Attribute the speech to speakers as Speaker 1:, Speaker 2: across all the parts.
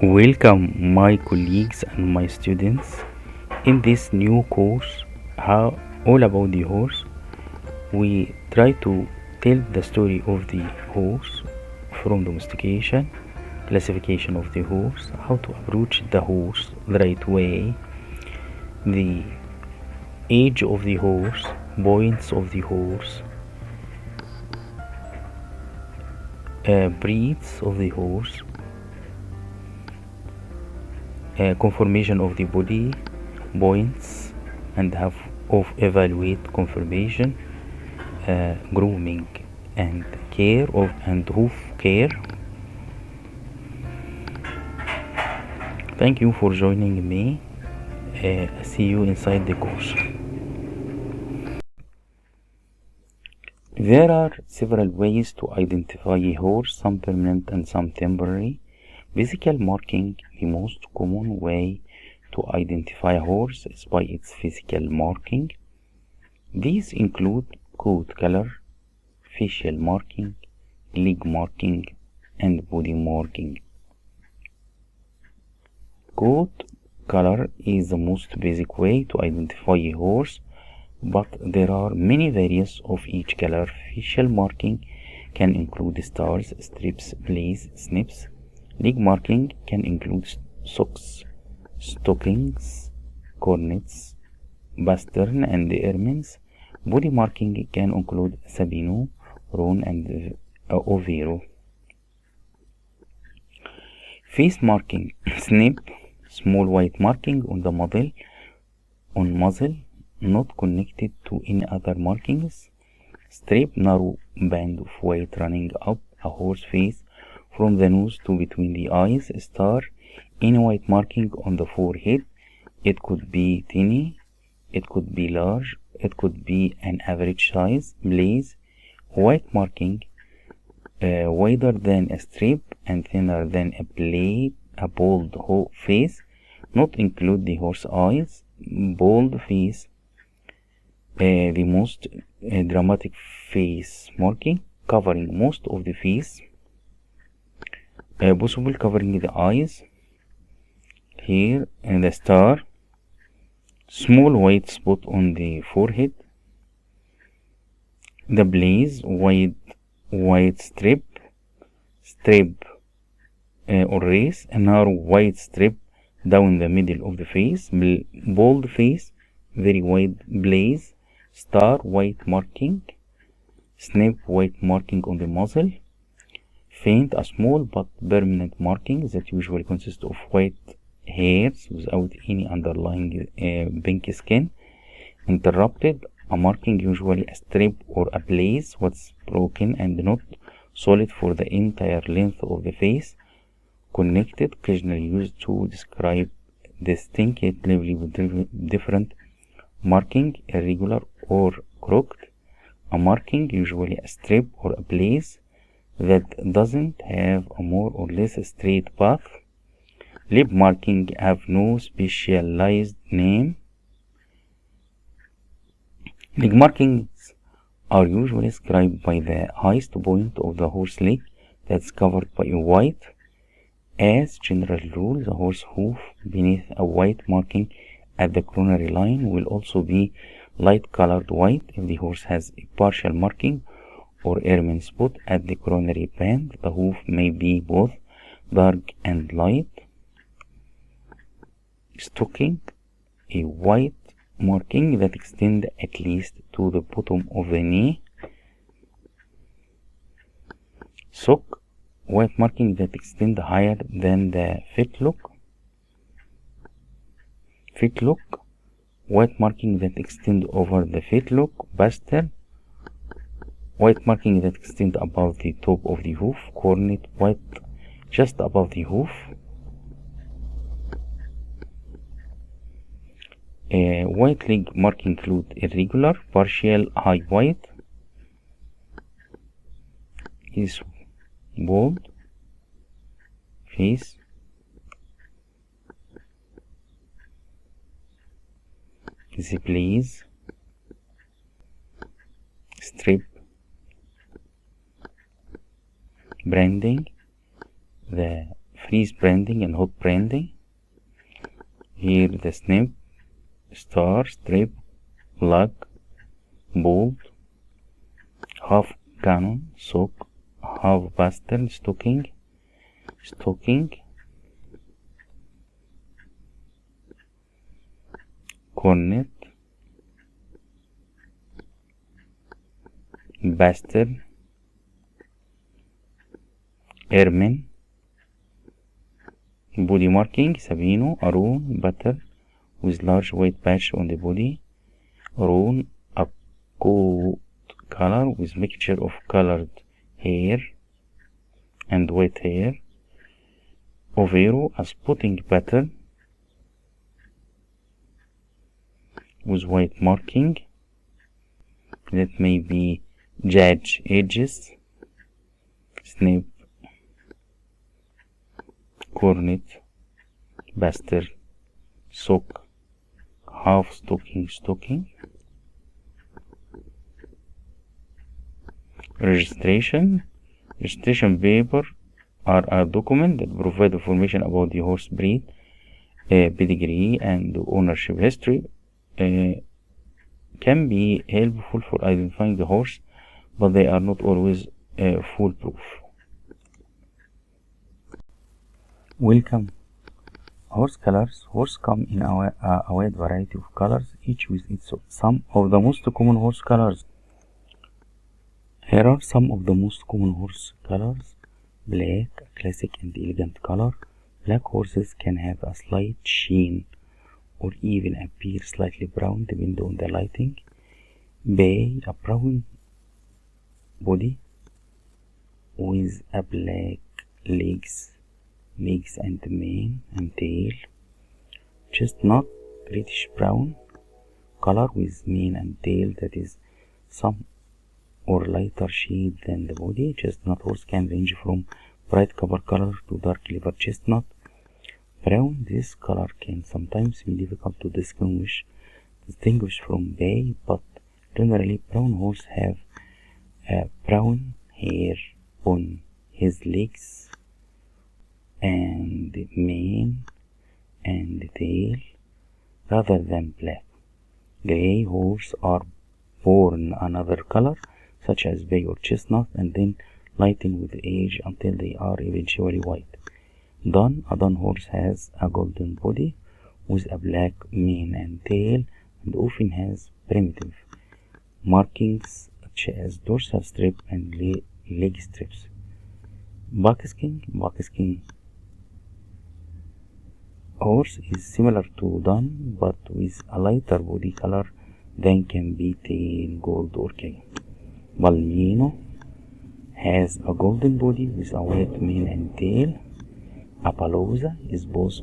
Speaker 1: Welcome my colleagues and my students in this new course all about the horse. We try to tell the story of the horse from domestication, classification of the horse, how to approach the horse the right way, the age of the horse, points of the horse, breeds of the horse, conformation of the body, points, and have of evaluate conformation, grooming and care of and hoof care. Thank you for joining me. See you inside the course. There are several ways to identify a horse, some permanent and some temporary. Physical marking. The most common way to identify a horse is by its physical marking. These include coat color, facial marking, leg marking, and body marking. Coat color is the most basic way to identify a horse, but there are many variants of each color. Facial marking can include stars, stripes, blaze, snips. Leg marking can include socks, stockings, cornets, pastern, and ermines. Body marking can include sabino, roan, and overo. Face marking: snip, small white marking on the muzzle, not connected to any other markings. Strip, narrow band of white running up a horse face from the nose to between the eyes. Star, any white marking on the forehead. It could be tiny, it could be large, it could be an average size. Blaze, white marking, wider than a strip and thinner than a bold face, not include the horse eyes. Bold face, the most dramatic face marking, covering most of the face, possible covering the eyes. Here and the star, small white spot on the forehead. The blaze, white strip or race, a narrow white strip down the middle of the face. Bold face, very wide blaze. Star, white marking. Snip, white marking on the muzzle. Faint, a small but permanent marking that usually consists of white hairs without any underlying pink skin. Interrupted, a marking, usually a strip or a blaze, what's broken and not solid for the entire length of the face. Connected, occasionally used to describe distinctively with different marking. Irregular or crooked, a marking, usually a strip or a blaze that doesn't have a more or less straight path. Lip marking have no specialized name. Leg markings are usually described by the highest point of the horse leg that's covered by white. As general rule, the horse hoof beneath a white marking at the coronary line will also be light colored white. If the horse has a partial marking or ermine spot at the coronary band, the hoof may be both dark and light. Stocking, a white marking that extends at least to the bottom of the knee. Sock, white marking that extends higher than the fetlock. Fetlock, white marking that extends over the fetlock. Pastern, white marking that extends above the top of the hoof. Cornet, white just above the hoof. White leg marking include irregular, partial, high white. Is bold face. The blaze, strip, branding, the freeze branding and hot branding. Here the snip, star, strip, plug, bolt, half cannon, sock, half pastel, stocking, cornet, pastel, ermine, body marking, Sabino, Aroon, butter with large white patch on the body, Aroon, a coat color with mixture of colored hair and white hair, Overo, a spotting pattern with white marking, that may be judge edges, snip, cornet, pastel, sock, half stocking. Registration paper are a document that provide information about the horse breed, pedigree, and ownership history. Can be helpful for identifying the horse, but they are not always foolproof. Welcome. Horse colors. Horse come in a wide variety of colors, each with its some of the most common horse colors. Here are some of the most common horse colors. Black, a classic and elegant color. Black horses can have a slight sheen or even appear slightly brown depending on the lighting. Bay, a brown body with a black legs and mane and tail. Chestnut, reddish brown color with mane and tail that is some or lighter shade than the body. Chestnut horse can range from bright copper color to dark liver chestnut brown. This color can sometimes be difficult to distinguish from bay, but generally brown horse have brown hair on his legs and mane and tail rather than black. Gray horse are born another color such as bay or chestnut and then lighten with age until they are eventually white. Dun, a dun horse has a golden body with a black mane and tail and often has primitive markings such as dorsal strip and leg strips. Buckskin horse is similar to dun but with a lighter body color than can be tan, gold or cream. Balmino has a golden body with a white mane and tail. Appaloosa is both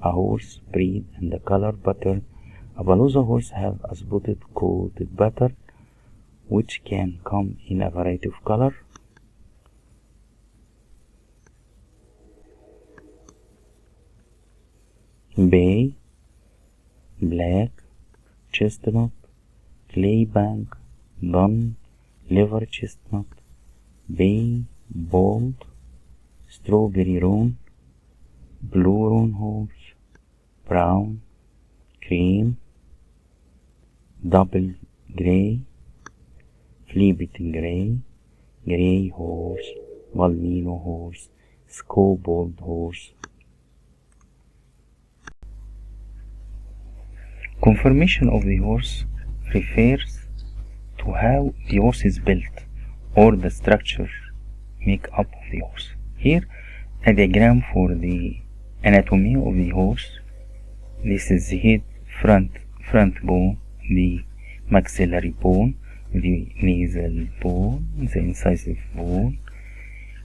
Speaker 1: a horse breed and a color pattern. Appaloosa horse have a spotted coated pattern which can come in a variety of color. Bay, black, chestnut, claybank, dun, liver chestnut, bay, bold, strawberry roan, blue roan horse, brown, cream, double gray, flea-bitten gray, gray horse, Balmino horse, Skobold horse. Conformation of the horse refers to how the horse is built or the structure make up of the horse. Here a diagram for the anatomy of the horse. This is the head, front bone, the maxillary bone, the nasal bone, the incisive bone.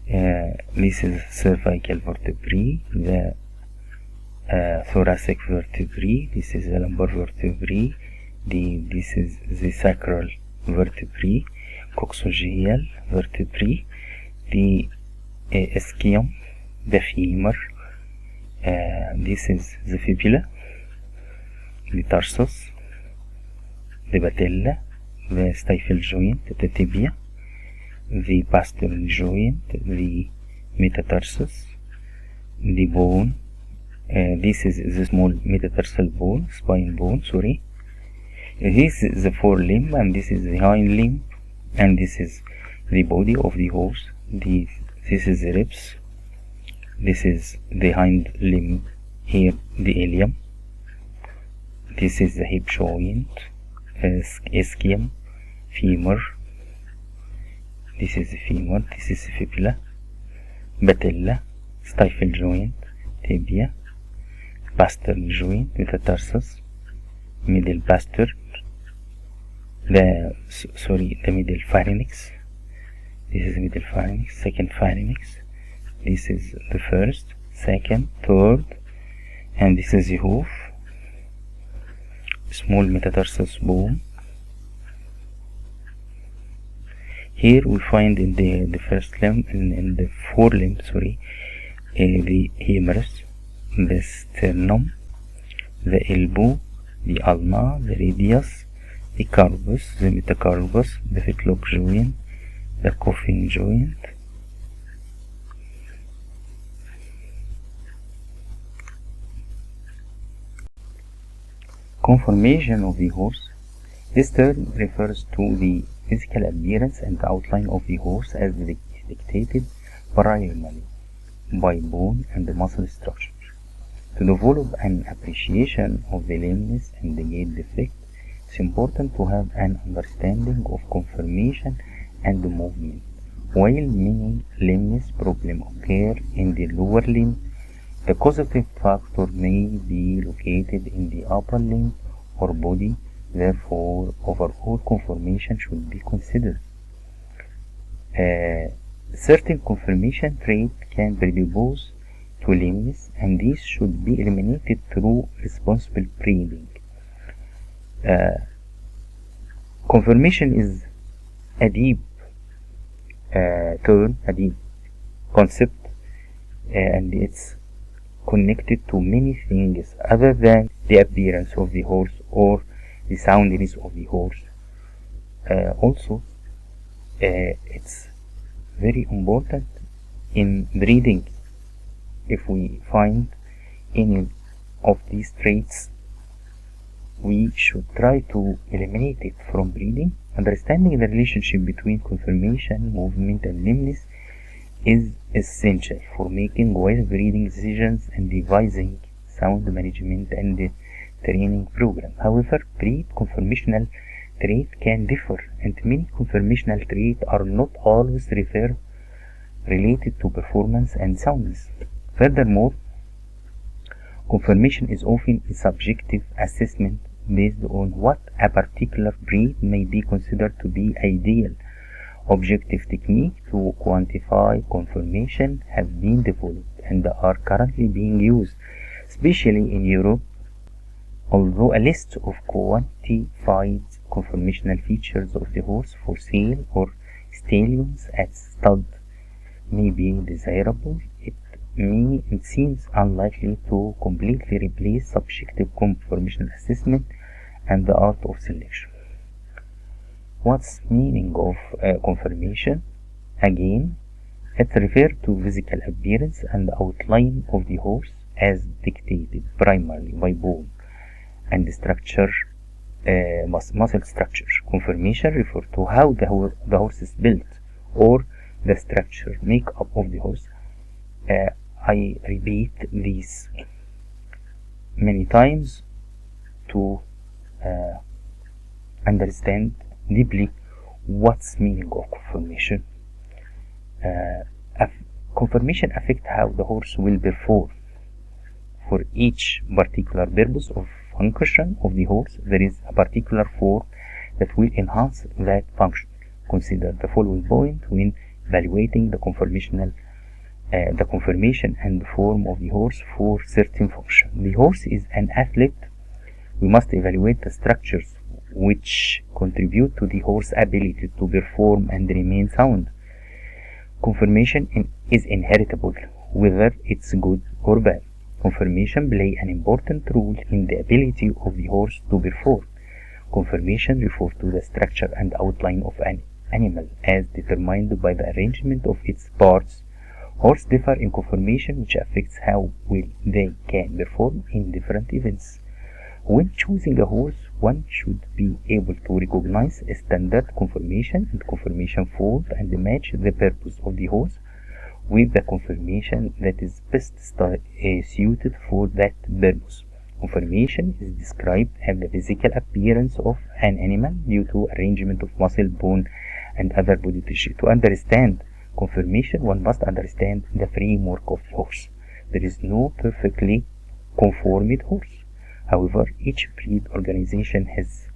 Speaker 1: This is cervical vertebrae, the thoracic vertebrae. This is the lumbar vertebrae. This is the sacral vertebrae, coxogeal vertebrae, the ischium, the femur. This is the fibula, the tarsus, the patella, the stifle joint, the tibia, the pastoral joint, the metatarsus, the bone. This is the small metatarsal bone, spine bone, sorry. This is the forelimb, and this is the hind limb, and this is the body of the horse. This is the ribs. This is the hind limb, here the ilium. This is the hip joint, ischium, femur. This is the femur. This is the fibula, patella, stifle joint, tibia, pastern joint, metatarsus, middle pastern, the middle pharynx. This is the middle pharynx, second pharynx. This is the first, second, third, and this is the hoof, small metatarsus bone. Here we find in the first limb, in the forelimb, the humerus, the sternum, the elbow, the ulna, the radius, the carpus, the metacarpus, the fetlock joint, the coffin joint. Conformation of the horse. This term refers to the physical appearance and outline of the horse as dictated primarily by bone and muscle structure. To develop an appreciation of the lameness and the gait defect, it's important to have an understanding of conformation and movement. While many lameness problems occur in the lower limb, the causative factor may be located in the upper limb or body. Therefore, overall conformation should be considered. Certain conformation traits can predispose to lameness, and these should be eliminated through responsible breeding. Conformation is a deep term, a deep concept, and it's connected to many things other than the appearance of the horse or the soundness of the horse. Also, it's very important in breeding. If we find any of these traits, we should try to eliminate it from breeding. Understanding the relationship between conformation, movement, and lameness is essential for making wise breeding decisions and devising sound management and training program. However, breed conformational traits can differ, and many conformational traits are not always related to performance and soundness. Furthermore, conformation is often a subjective assessment based on what a particular breed may be considered to be ideal. Objective techniques to quantify conformation have been developed and are currently being used, especially in Europe. Although a list of quantified conformational features of the horse for sale or stallions at stud may be desirable, it seems unlikely to completely replace subjective conformational assessment and the art of selection. What's meaning of conformation? Again, it refers to physical appearance and outline of the horse as dictated primarily by bone and structure, muscle structure. Conformation refers to how the horse is built or the structure makeup of the horse. I repeat these many times to understand deeply what's meaning of conformation. Conformation affects how the horse will perform. For each particular purpose of function of the horse, there is a particular form that will enhance that function. Consider the following point when evaluating the conformation and form of the horse for certain function. The horse is an athlete. We must evaluate the structures which contribute to the horse's ability to perform and remain sound. Conformation is inheritable, whether it's good or bad. Conformation plays an important role in the ability of the horse to perform. Conformation refers to the structure and outline of an animal as determined by the arrangement of its parts Horses differ in conformation, which affects how well they can perform in different events. When choosing a horse, one should be able to recognize a standard conformation and conformation fault and match the purpose of the horse with the conformation that is best suited for that purpose. Conformation is described as the physical appearance of an animal due to arrangement of muscle, bone, and other body tissue. To understand conformation, one must understand the framework of the horse. There is no perfectly conformed horse. However, each breed organization has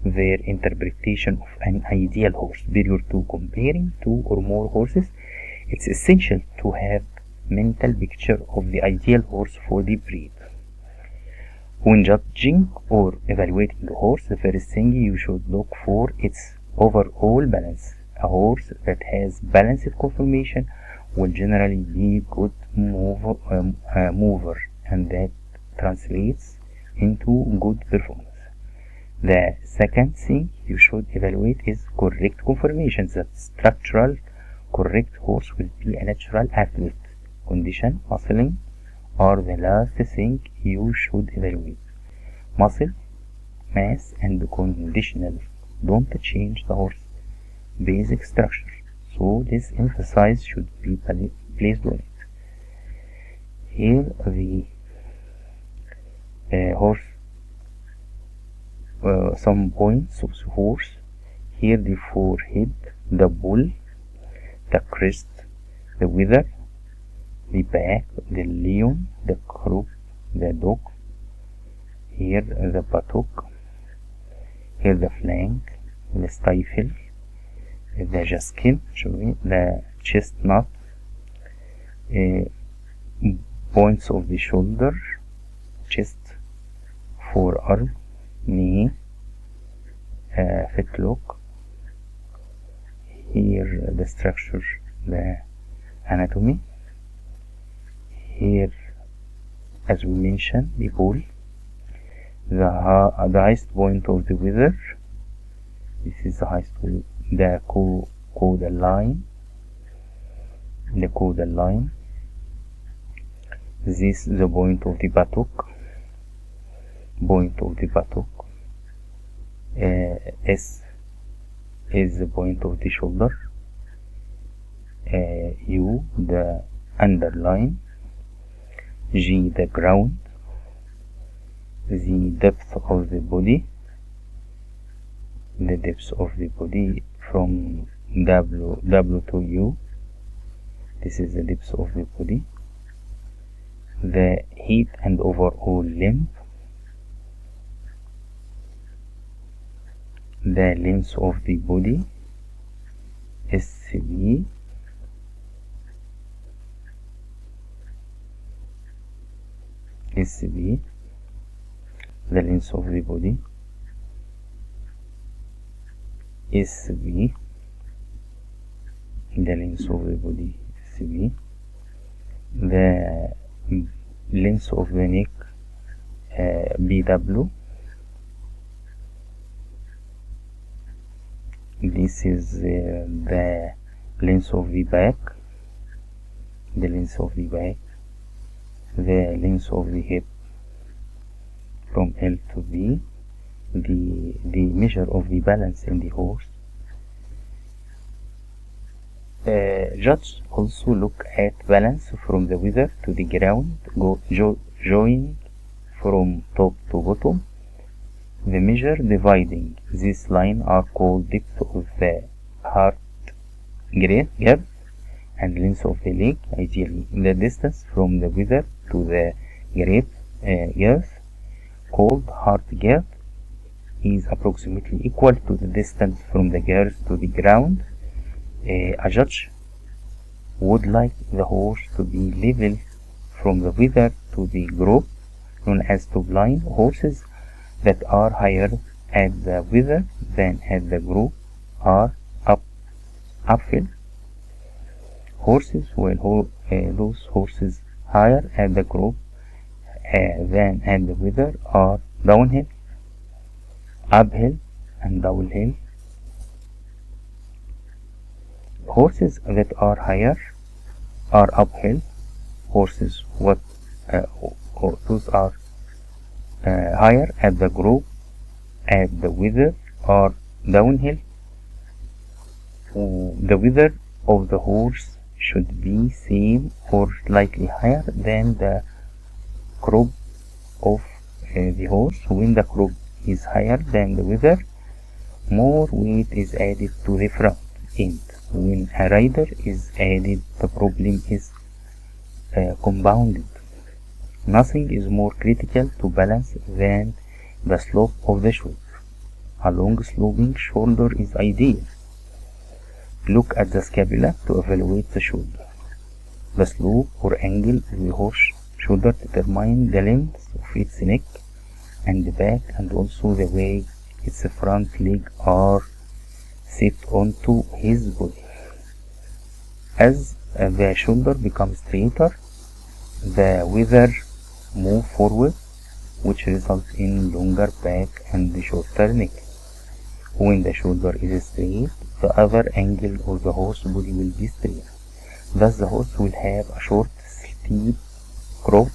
Speaker 1: their interpretation of an ideal horse. Prior to comparing two or more horses, it's essential to have mental picture of the ideal horse for the breed. When judging or evaluating a horse, the first thing you should look for its overall balance. A horse that has balanced conformation will generally be good mover, and that translates into good performance. The second thing you should evaluate is correct conformation. The structural correct horse will be a natural athlete. Condition, muscling are the last thing you should evaluate. Muscle, mass, and conditional don't change the horse basic structure, so this emphasis should be placed on it. Here the horse, some points of the horse. Here the forehead, the bull, the crest, the wither, the back, the lion, the croup, the dog. Here the buttock. Here the flank, the stifle, the jaskin, the chestnut, points of the shoulder, chest, forearm, knee, fetlock. Here the structure, the anatomy. Here, as we mentioned, the bull, the highest point of the wither. This is the highest point, the caudal line, the caudal line. This is the point of the buttock, point of the buttock. S is the point of the shoulder. U, the underline. G, the ground. The depth of the body, the depth of the body from W to U. This is the depth of the body. The height and overall length, the length of the body, SB, SB, the length of the body, SB, the length of the body, SB, the length of the neck, BW. This is the length of the back, the length of the back, the length of the hip from L to B, the measure of the balance in the horse. Judges also look at balance from the wither to the ground, joining from top to bottom. The measure dividing this line are called depth of the heart girth and length of the leg. Ideally, the distance from the wither to the girth, called heart girth, is approximately equal to the distance from the girth to the ground. A judge would like the horse to be level from the wither to the group, known as top line. Horses that are higher at the wither than at the group are uphill horses, while those horses higher at the group than at the wither are downhill, uphill, and downhill. Horses that are higher are uphill horses, those are higher at the group at the wither are downhill. The wither of the horse should be same or slightly higher than the croup of the horse. When the croup is higher than the wither, more weight is added to the front end. When a rider is added, the problem is compounded. Nothing is more critical to balance than the slope of the shoulder. A long sloping shoulder is ideal. Look at the scapula to evaluate the shoulder. The slope or angle of the horse shoulder determines the length of its neck and back, and also the way its front legs are set onto his body. As the shoulder becomes straighter, the wither move forward, which results in longer back and shorter neck. When the shoulder is straight, the other angle of the horse body will be straight. Thus the horse will have a short, steep croup,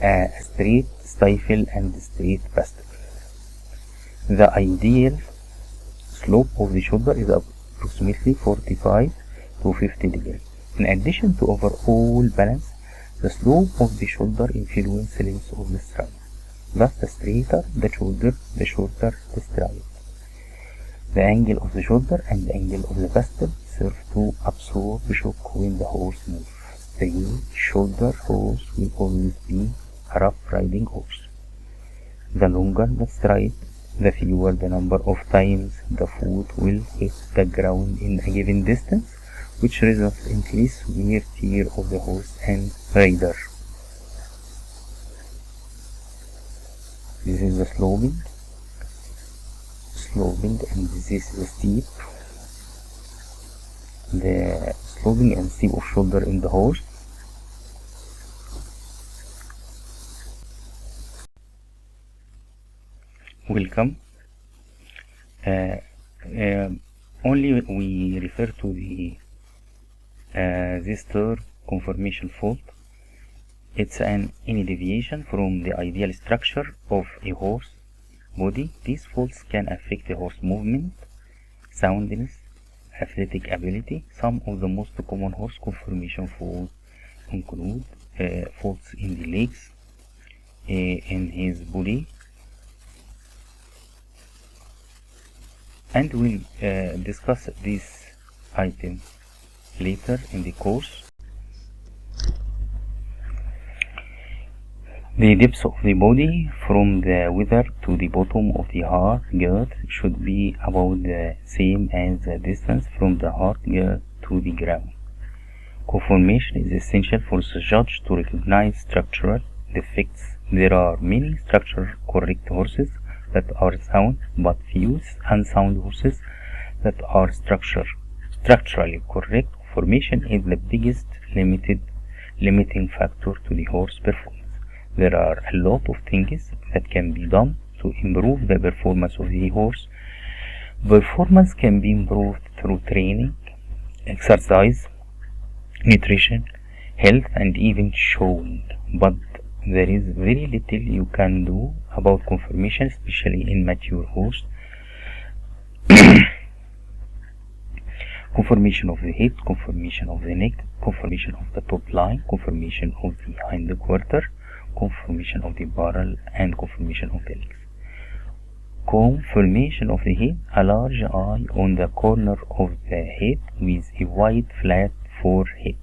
Speaker 1: a straight stifle and straight basket. The ideal slope of the shoulder is approximately 45 to 50 degrees. In addition to overall balance, the slope of the shoulder influences the length of the stride. Thus, the straighter the shoulder, the shorter the stride. The angle of the shoulder and the angle of the basket serve to absorb shock when the horse moves. Straight shoulder horse will always be a rough riding horse. The longer the stride, the fewer the number of times the foot will hit the ground in a given distance, which results in less wear and tear of the horse and rider. This is the sloping, and this is the steep. The sloping and steep of shoulder in the horse. Welcome. Only we refer to the this term conformation fault. It's any deviation from the ideal structure of a horse body. These faults can affect the horse movement, soundness, athletic ability. Some of the most common horse conformation faults include faults in the legs, in his body, and we'll discuss this item later in the course. The depth of the body from the wither to the bottom of the heart girth should be about the same as the distance from the heart girth to the ground. Conformation is essential for the judge to recognize structural defects. There are many structural correct horses that are sound, but few unsound horses that are structurally correct. Conformation is the biggest limiting factor to the horse performance. There are a lot of things that can be done to improve the performance of the horse. Performance can be improved through training, exercise, nutrition, health, and even showing, but there is very little you can do about conformation, especially in mature horse. Conformation of the head, conformation of the neck, conformation of the top line, conformation of the hind quarter, conformation of the barrel, and conformation of the legs. Conformation of the head: a large eye on the corner of the head with a wide flat forehead,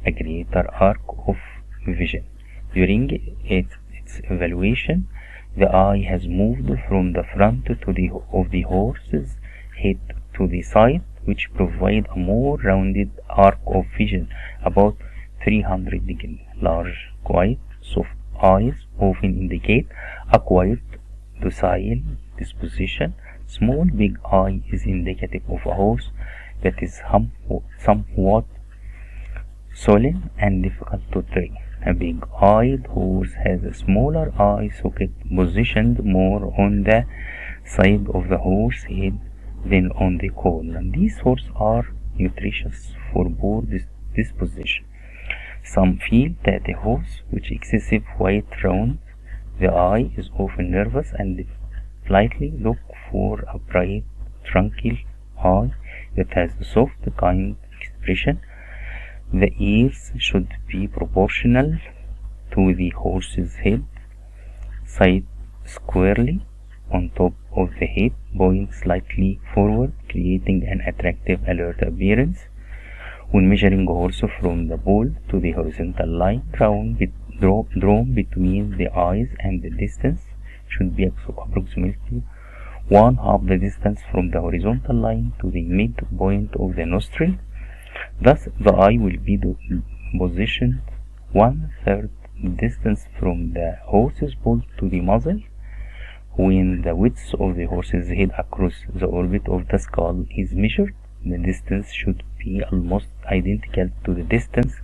Speaker 1: a greater arc of vision. During its evaluation, the eye has moved from the front of the horse's head to the side, which provide a more rounded arc of vision, about 300 degrees. Large, quiet, soft eyes often indicate a quiet, docile disposition. Small, big eye is indicative of a horse that is somewhat sullen and difficult to train. A big-eyed horse has a smaller eye socket positioned more on the side of the horse head than on the corner. These horses are nutritious for poor disposition. Some feel that a horse with excessive weight around the eye is often nervous and politely look for a bright, tranquil eye that has a soft, kind expression. The ears should be proportional to the horse's head, side squarely on top of the head, point slightly forward, creating an attractive, alert appearance. When measuring a horse from the poll to the horizontal line drawn between the eyes and the distance should be approximately one half the distance from the horizontal line to the midpoint of the nostril. Thus, the eye will be positioned 1/3 distance from the horse's poll to the muzzle. When the width of the horse's head across the orbit of the skull is measured, the distance should be almost identical to the distance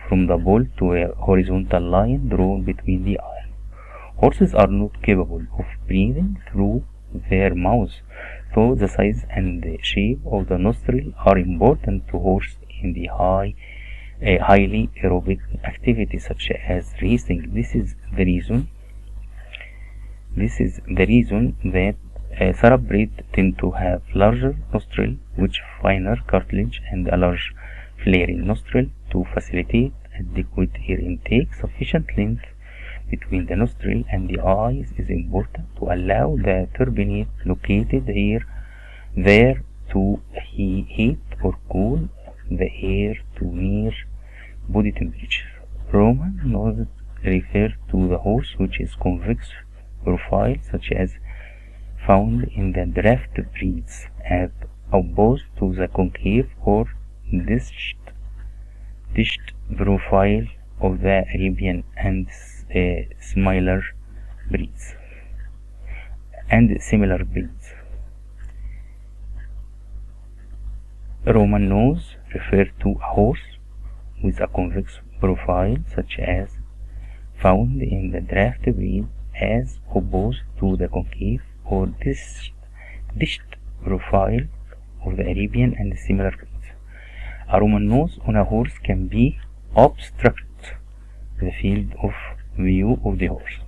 Speaker 1: from the poll to a horizontal line drawn between the eyes. Horses are not capable of breathing through their mouths, so the size and the shape of the nostril are important to horses in the highly aerobic activities such as racing. This is the reason that thoroughbreds tend to have larger nostril, which finer cartilage, and a large flaring nostril to facilitate adequate air intake. Sufficient length between the nostril and the eyes is important to allow the turbinate located there to heat or cool the air to near body temperature. Roman noses refer to the horse which is convex profile, such as found in the draft breeds, as opposed to the concave or dished profile of the Arabian and similar breeds. Roman nose refer to a horse with a convex profile, such as found in the draft breed, as opposed to the concave or dished profile of the Arabian and similar breeds. A Roman nose on a horse can be obstruct the field of view of the horse.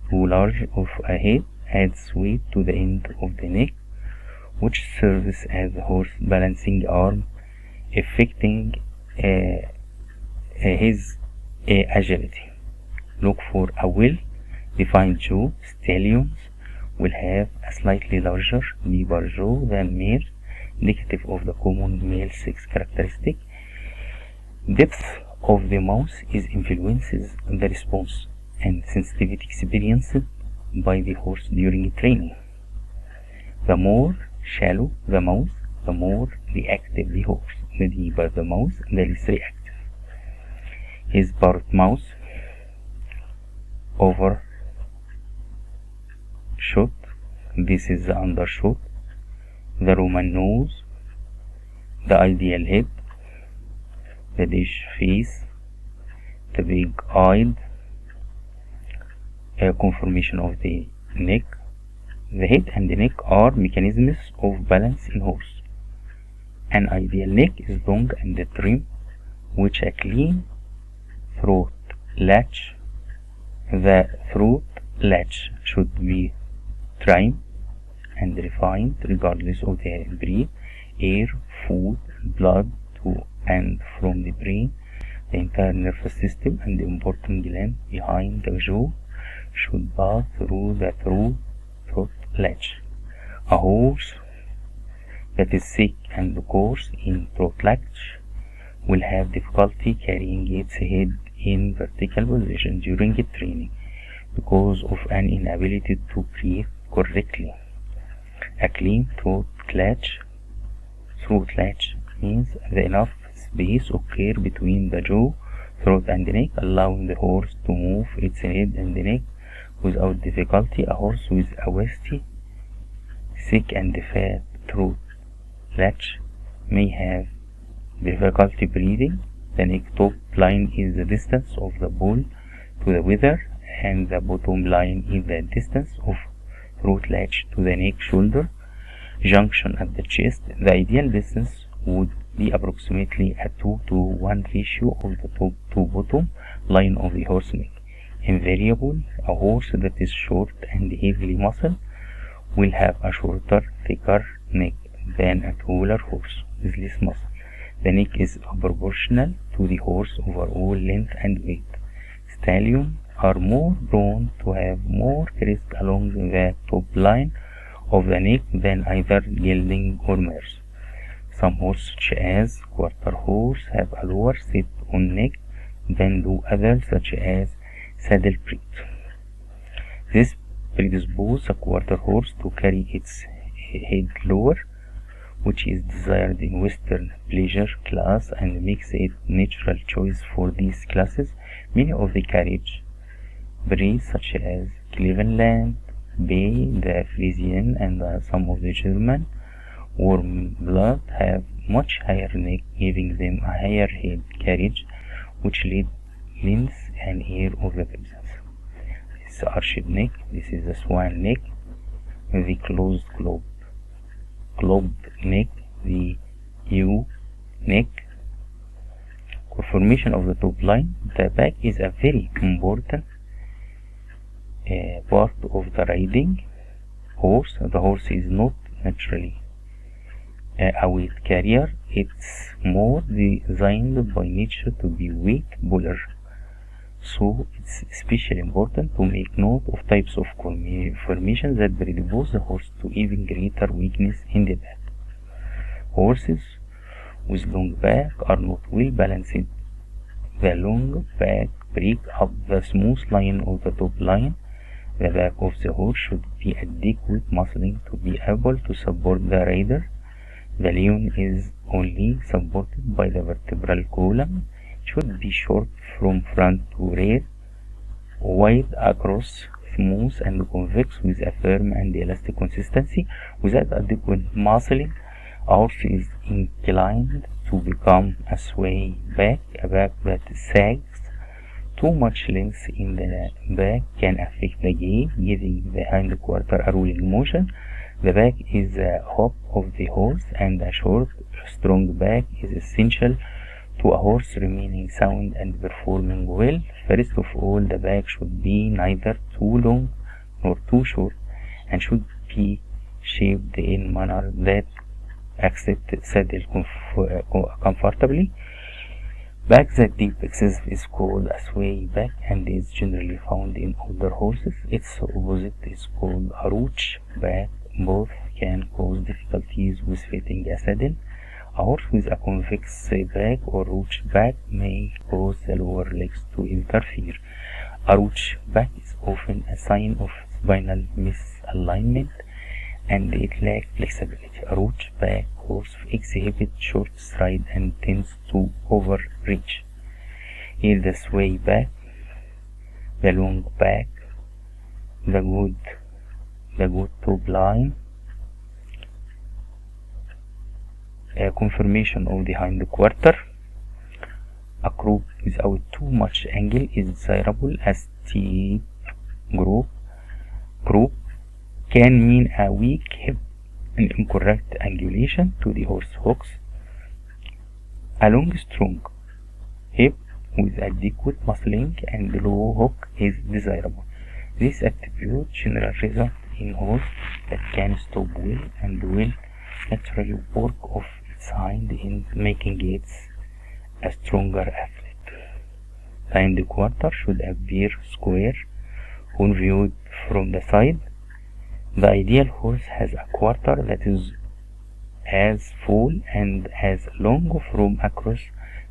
Speaker 1: Too large of a head adds weight to the end of the neck, which serves as the horse balancing arm, affecting his agility. Look for a well-defined jaw. Stallions will have a slightly larger, deeper jaw than mares, indicative of the common male sex characteristic. Depth of the mouth influences the response and sensitivity experienced by the horse during training. The more shallow the mouth, the more reactive the horse. The deeper the mouth, the less reactive. His part mouth overshot. This is the undershot. The Roman nose, the ideal head, the dish face, the big-eyed conformation of the neck. The head and the neck are mechanisms of balance in horse. An ideal neck is long and trim, with a clean throat latch. The throat latch should be trim and refined regardless of the breed. Air, food, blood to and from the brain, the entire nervous system, and the important gland behind the jaw should pass through the throat latch. A horse that is thick and coarse in throat latch will have difficulty carrying its head in vertical position during training because of an inability to breathe correctly. A clean throat latch means that enough space occurs between the jaw, throat, and neck, allowing the horse to move its head and neck without difficulty. A horse with a wasty, thick, and fat throat latch may have difficulty breathing. The neck top line is the distance of the bull to the wither, and the bottom line is the distance of throat latch to the neck shoulder junction at the chest. The ideal distance would be approximately a 2 to 1 ratio of the top to bottom line of the horse neck. Invariably, a horse that is short and heavily muscled will have a shorter, thicker neck than a taller horse with less muscle. The neck is proportional to the horse's overall length and weight. Stallions are more prone to have more crest along the top line of the neck than either gelding or mares. Some horses, such as quarter horse, have a lower sit-on neck than do others, such as saddlebred. This predisposes a quarter horse to carry its head lower, which is desired in Western pleasure class and makes it natural choice for these classes. Many of the carriage breeds, such as Cleveland Bay, the Frisian, and some of the German warm blood, have much higher neck, giving them a higher head carriage, which lends an air of the presence. This is arched neck. This is the swan neck, the closed globed neck, the U neck. Formation of the top line. The back is a very important part of the riding horse. The horse is not naturally a weight carrier. It's more designed by nature to be weight puller. So it's especially important to make note of types of formation that predispose the horse to even greater weakness in the back. Horses with long back are not well balanced. The long back breaks up the smooth line of the top line. The back of the horse should be adequate muscling to be able to support the rider. The lean is only supported by the vertebral column. It should be short from front to rear, wide across, smooth and convex with a firm and elastic consistency. Without adequate muscling, a horse is inclined to become a sway back. A back that sags. Too much length in the back can affect the gait, giving the hind quarter a rolling motion. The back is the hope of the horse, and a short, strong back is essential to a horse remaining sound and performing well. First of all, the back should be neither too long nor too short, and should be shaped in a manner that accepts saddle comfortably. Back that deep excessive is called a sway back and is generally found in older horses. Its opposite is called a roach back. Both can cause difficulties with fitting a saddle. A horse with a convex back or roach back may cause the lower legs to interfere. A roach back is often a sign of spinal misalignment and it lacks flexibility. A roach back horse exhibits short stride and tends to overreach. Here the sway back, the long back, the good top line. A conformation of the hind quarter. A croup without too much angle is desirable. A steep croup can mean a weak hip and incorrect angulation to the horse hocks. A long, strong hip with adequate muscling and low hook is desirable. This attribute generally results in horse that can stop well and will naturally work off its hind end, making it a stronger athlete. The hind quarter should appear square when viewed from the side. The ideal horse has a quarter that is as full and as long from across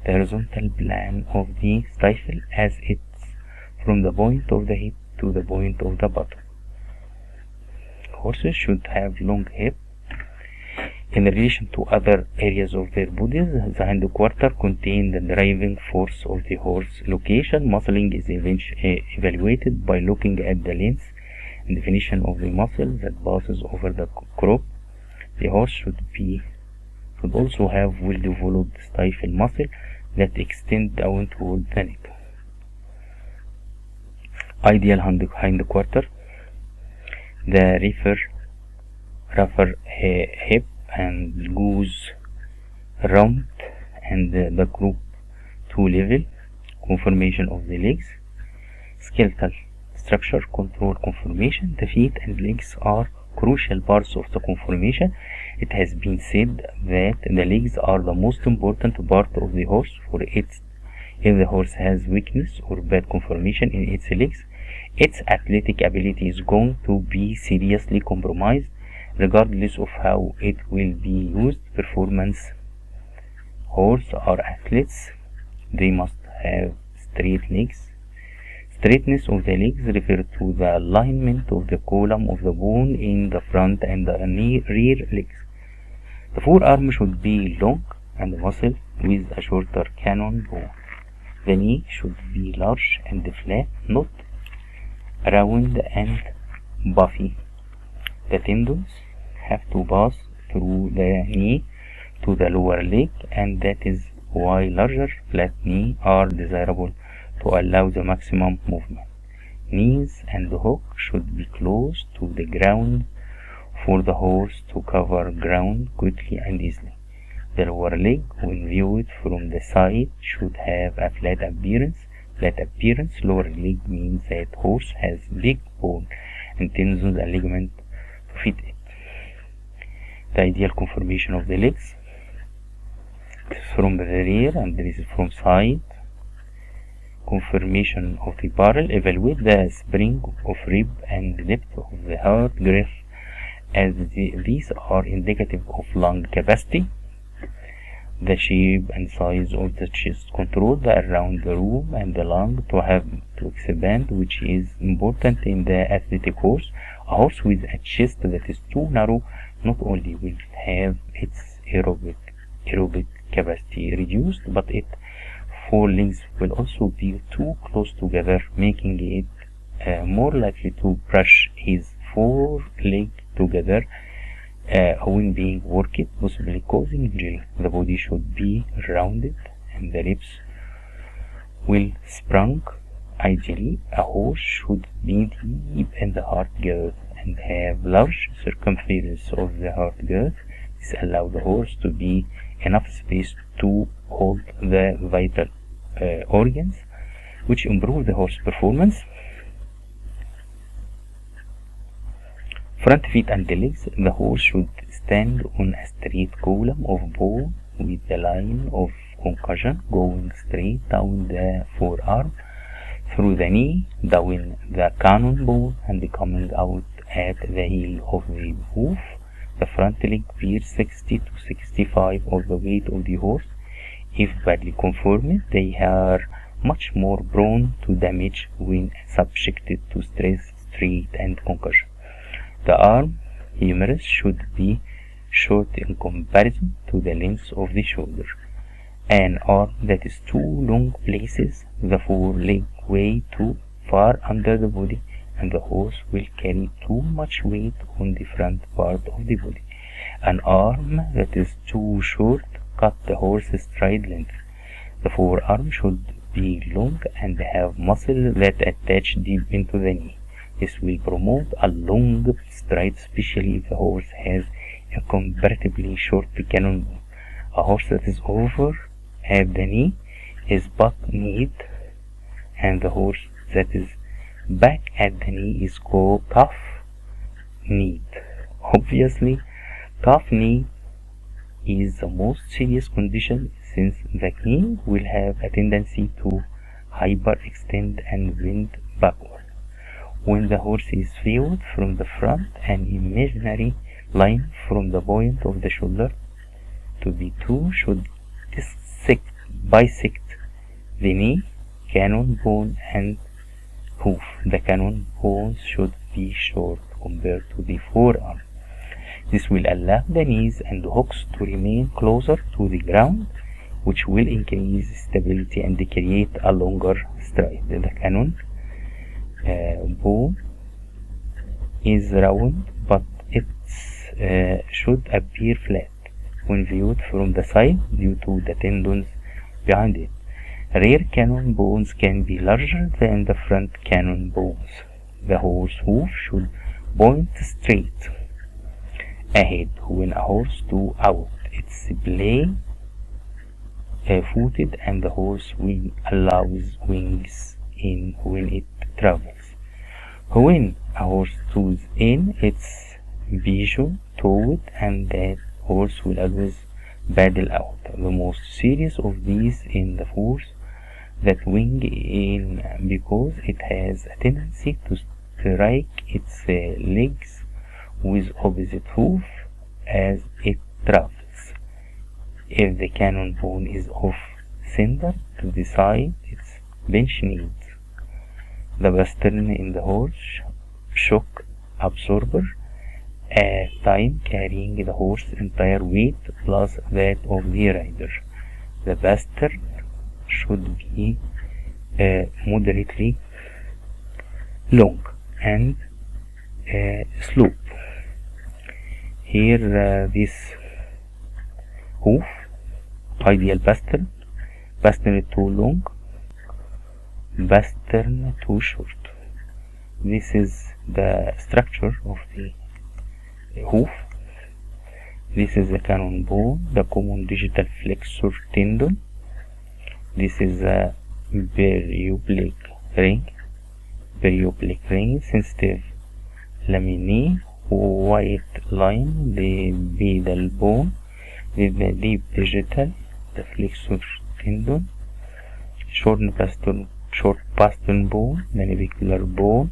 Speaker 1: the horizontal plane of the stifle as it's from the point of the hip to the point of the bottom. Horses should have long hips. In relation to other areas of their bodies, the hind quarter contains the driving force of the horse. Location muscling is evaluated by looking at the length and definition of the muscle that passes over the croup. The horse should also have well-developed stifle muscle that extend down toward the neck. Ideal hind quarter. The rougher hip and goose round and the group 2 level, conformation of the legs, skeletal structure, control conformation. The feet and legs are crucial parts of the conformation. It has been said that the legs are the most important part of the horse. For its, if the horse has weakness or bad conformation in its legs, its athletic ability is going to be seriously compromised, regardless of how it will be used. Performance horses are athletes. They must have straight legs. Straightness of the legs refers to the alignment of the column of the bone in the front and the rear legs. The forearm should be long and muscle with a shorter cannon bone. The knee should be large and flat, not round and puffy. The tendons have to pass through the knee to the lower leg, and that is why larger flat knees are desirable to allow the maximum movement. Knees and hocks should be close to the ground for the horse to cover ground quickly and easily. The lower leg, when viewed from the side, should have a flat appearance. Flat appearance, lower leg means that horse has big bone and tendons and ligament to fit it. The ideal conformation of the legs is from the rear and this is from side. Conformation of the barrel. Evaluate the spring of rib and depth of the heart girth, as these are indicative of lung capacity. The shape and size of the chest. Control the around the room and the lung to have to expand, which is important in the athletic horse. A horse with a chest that is too narrow not only will have its aerobic capacity reduced, but its forelegs will also be too close together, making it more likely to brush his foreleg together when being worked, possibly causing injury. The body should be rounded and the ribs well sprung. Ideally, a horse should be deep in the heart girth and have large circumference of the heart girth. This allows the horse to be enough space to hold the vital organs, which improve the horse performance. Front feet and legs. The horse should stand on a straight column of bone with the line of concussion going straight down the forearm, through the knee, down the cannon bone, and coming out at the heel of the hoof. The front leg bears 60 to 65 of the weight of the horse. If badly conformed, they are much more prone to damage when subjected to stress, strain, and concussion. The arm humerus should be short in comparison to the length of the shoulder. An arm that is too long places the foreleg way too far under the body, and the horse will carry too much weight on the front part of the body. An arm that is too short cut the horse's stride length. The forearm should be long and have muscle that attach deep into the knee. This will promote a long stride, especially if the horse has a comparatively short cannon bone. A horse that is over at the knee is buck-kneed, and the horse that is back at the knee is called calf-kneed. Obviously, calf-knee is the most serious condition, since the knee will have a tendency to hyperextend and bend backward. When the horse is viewed from the front, an imaginary line from the point of the shoulder to the toe should bisect the knee, cannon bone, and hoof. The cannon bones should be short compared to the forearm. This will allow the knees and hocks to remain closer to the ground, which will increase stability and create a longer stride. The cannon bone is round, but it should appear flat when viewed from the side due to the tendons behind it. Rear cannon bones can be larger than the front cannon bones. The horse hoof should point straight ahead when a horse goes out. Its play footed, and the horse will allows wings in when it travels. When a horse toes in, it's pigeon toed, and that horse will always paddle out. The most serious of these in the horse that wing in, because it has a tendency to strike its legs with opposite hoof as it travels. If the cannon bone is off center to the side, it's bench knees. The pastern in the horse shock absorber, at time carrying the horse's entire weight plus that of the rider. The pastern should be moderately long and slope. Here this hoof, ideal pastern too long, pastern too short. This is the structure of the hoof. This is the cannon bone, the common digital flexor tendon. This is a perioblique ring, sensitive laminae, white line, the pedal bone, with the deep digital, the flexor tendon, short pastern bone, the navicular bone,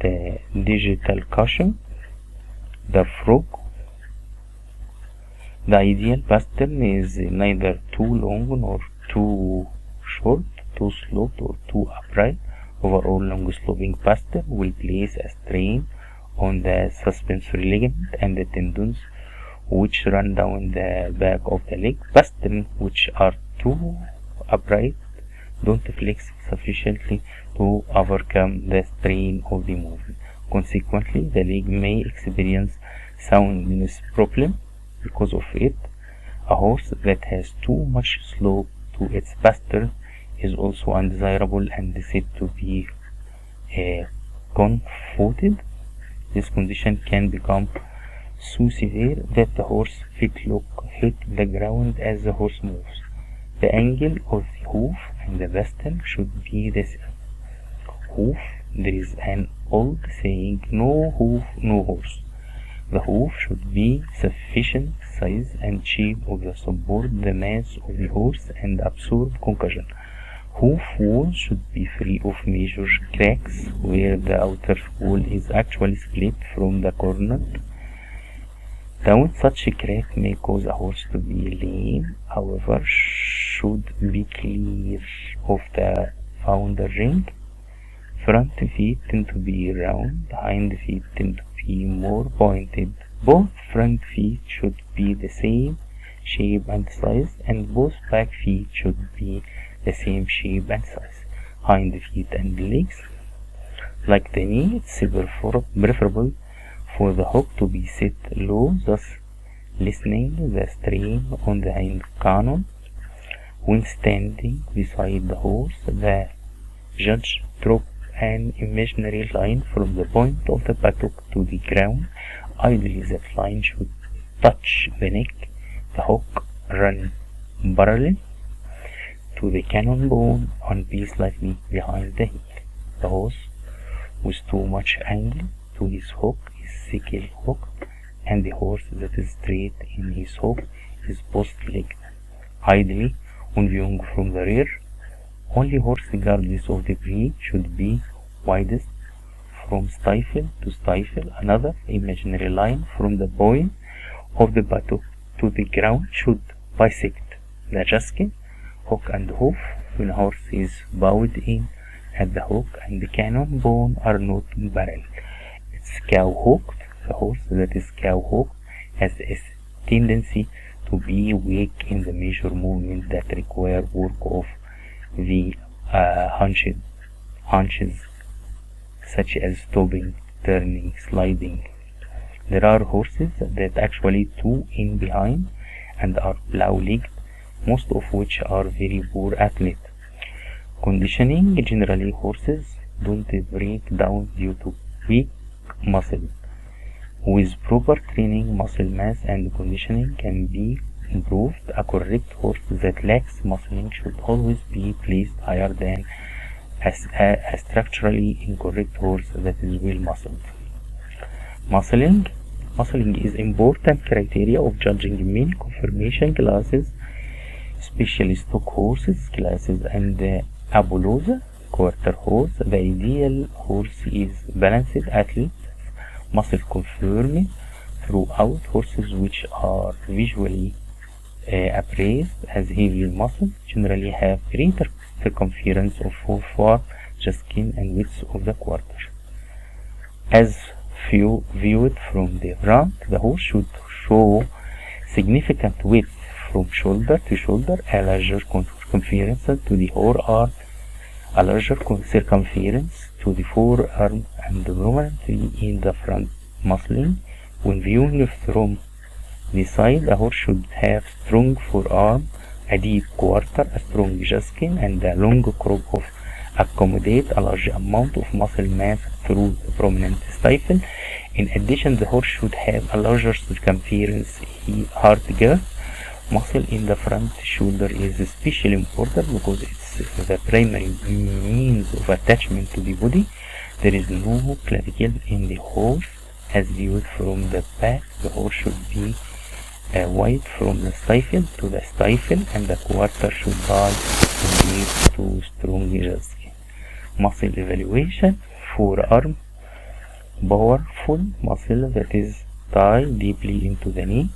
Speaker 1: the digital cushion, the frog. The ideal pastern is neither too long nor too short, too sloped or too upright. Overall, long sloping pastern will place a strain on the suspensory ligament and the tendons which run down the back of the leg. Pastern which are too upright don't flex sufficiently to overcome the strain of the movement. Consequently, the leg may experience soundness problem because of it. A horse that has too much slope to its pastern is also undesirable and said to be confounded. This condition can become so severe that the horse fetlock hit the ground as the horse moves. The angle of the hoof and the pastern should be the same. Hoof, there is an old saying, no hoof, no horse. The hoof should be sufficient size and shape of the support the mass of the horse and absorb concussion. Hoof wall should be free of major cracks where the outer wall is actually split from the corner down. Such a crack may cause a horse to be lame, however, should be clear of the founder ring. Front feet tend to be round, hind feet tend to be more pointed. Both front feet should be the same shape and size, and both back feet should be the same shape and size. Hind feet and legs, like the knee, it's preferable for the hook to be set low, thus lessening the strain on the hind cannon. When standing beside the horse, the judge drop an imaginary line from the point of the buttock to the ground. Ideally, that line should touch the neck. The hook run parallel to the cannon bone and be slightly behind the heel. The horse with too much angle to his hook is sickle hook, and the horse that is straight in his hook is post-legged. Ideally, when viewing from the rear, only horse regardless of the breed should be widest from stifle to stifle. Another imaginary line from the point of the buttock to the ground should bisect the jaskin, hook and hoof. When a horse is bowed in at the hook and the cannon bone are not parallel, it's cow-hooked. The horse that is cow-hooked has a tendency to be weak in the major movements that require work of the hunches, such as stopping, turning, sliding. There are horses that actually toe in behind and are plow-legged, most of which are very poor athletes. Conditioning: generally horses don't break down due to weak muscle. With proper training, muscle mass and conditioning can be improved. A correct horse that lacks muscling should always be placed higher than a structurally incorrect horse that is well muscled. Muscling. Muscling is important criteria of judging many conformation classes, especially stock horses classes and Apollosa quarter horse. The ideal horse is balanced athlete, muscle confirmed throughout. Horses which are visually appraised as heavily muscled generally have greater circumference of forearm, just skin and width of the quarter. As viewed from the front, the horse should show significant width from shoulder to shoulder, a larger circumference to the forearm, a larger circumference to the forearm, and prominently in the front muscling. When viewing from the side, a horse should have strong forearm, a deep quarter, a strong skin, and a long crop of accommodate a large amount of muscle mass through the prominent stifle. In addition, the horse should have a larger circumference heart girth. Muscle in the front shoulder is especially important because it's the primary means of attachment to the body. There is no clavicle in the horse. As viewed from the back, the horse should be wide from the stifle to the stifle, and the quarter should lie from deep to strong skin. Muscle evaluation. Forearm, powerful muscle that is tied deeply into the knee,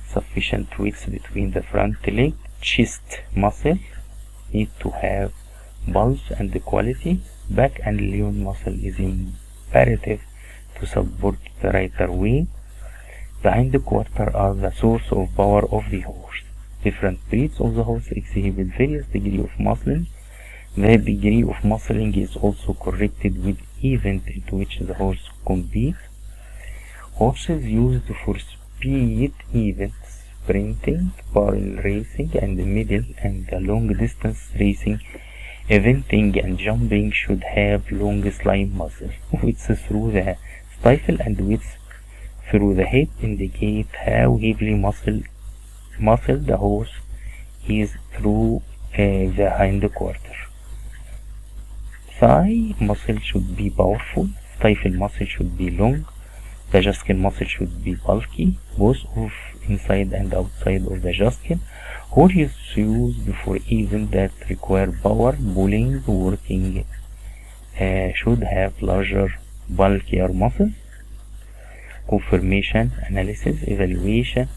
Speaker 1: sufficient width between the front leg. Chest muscle need to have bulge and quality. Back and lean muscle is imperative to support the rider weight. The hind quarter are the source of power of the horse. Different breeds of the horse exhibit various degree of muscling. The degree of muscling is also corrected with event into which the horse competes. Horses used for speed events, sprinting, barrel racing, and middle and long distance racing, eventing and jumping should have long slim muscle. Width through the stifle and width through the head indicate how heavily muscled the horse is through the hind quarter. Thigh muscle should be powerful. Stifle muscle should be long. The jaskin muscle should be bulky, both of inside and outside of the jaskin. Horses used for events that require power, pulling, working should have larger, bulkier muscles. Conformation analysis evaluation.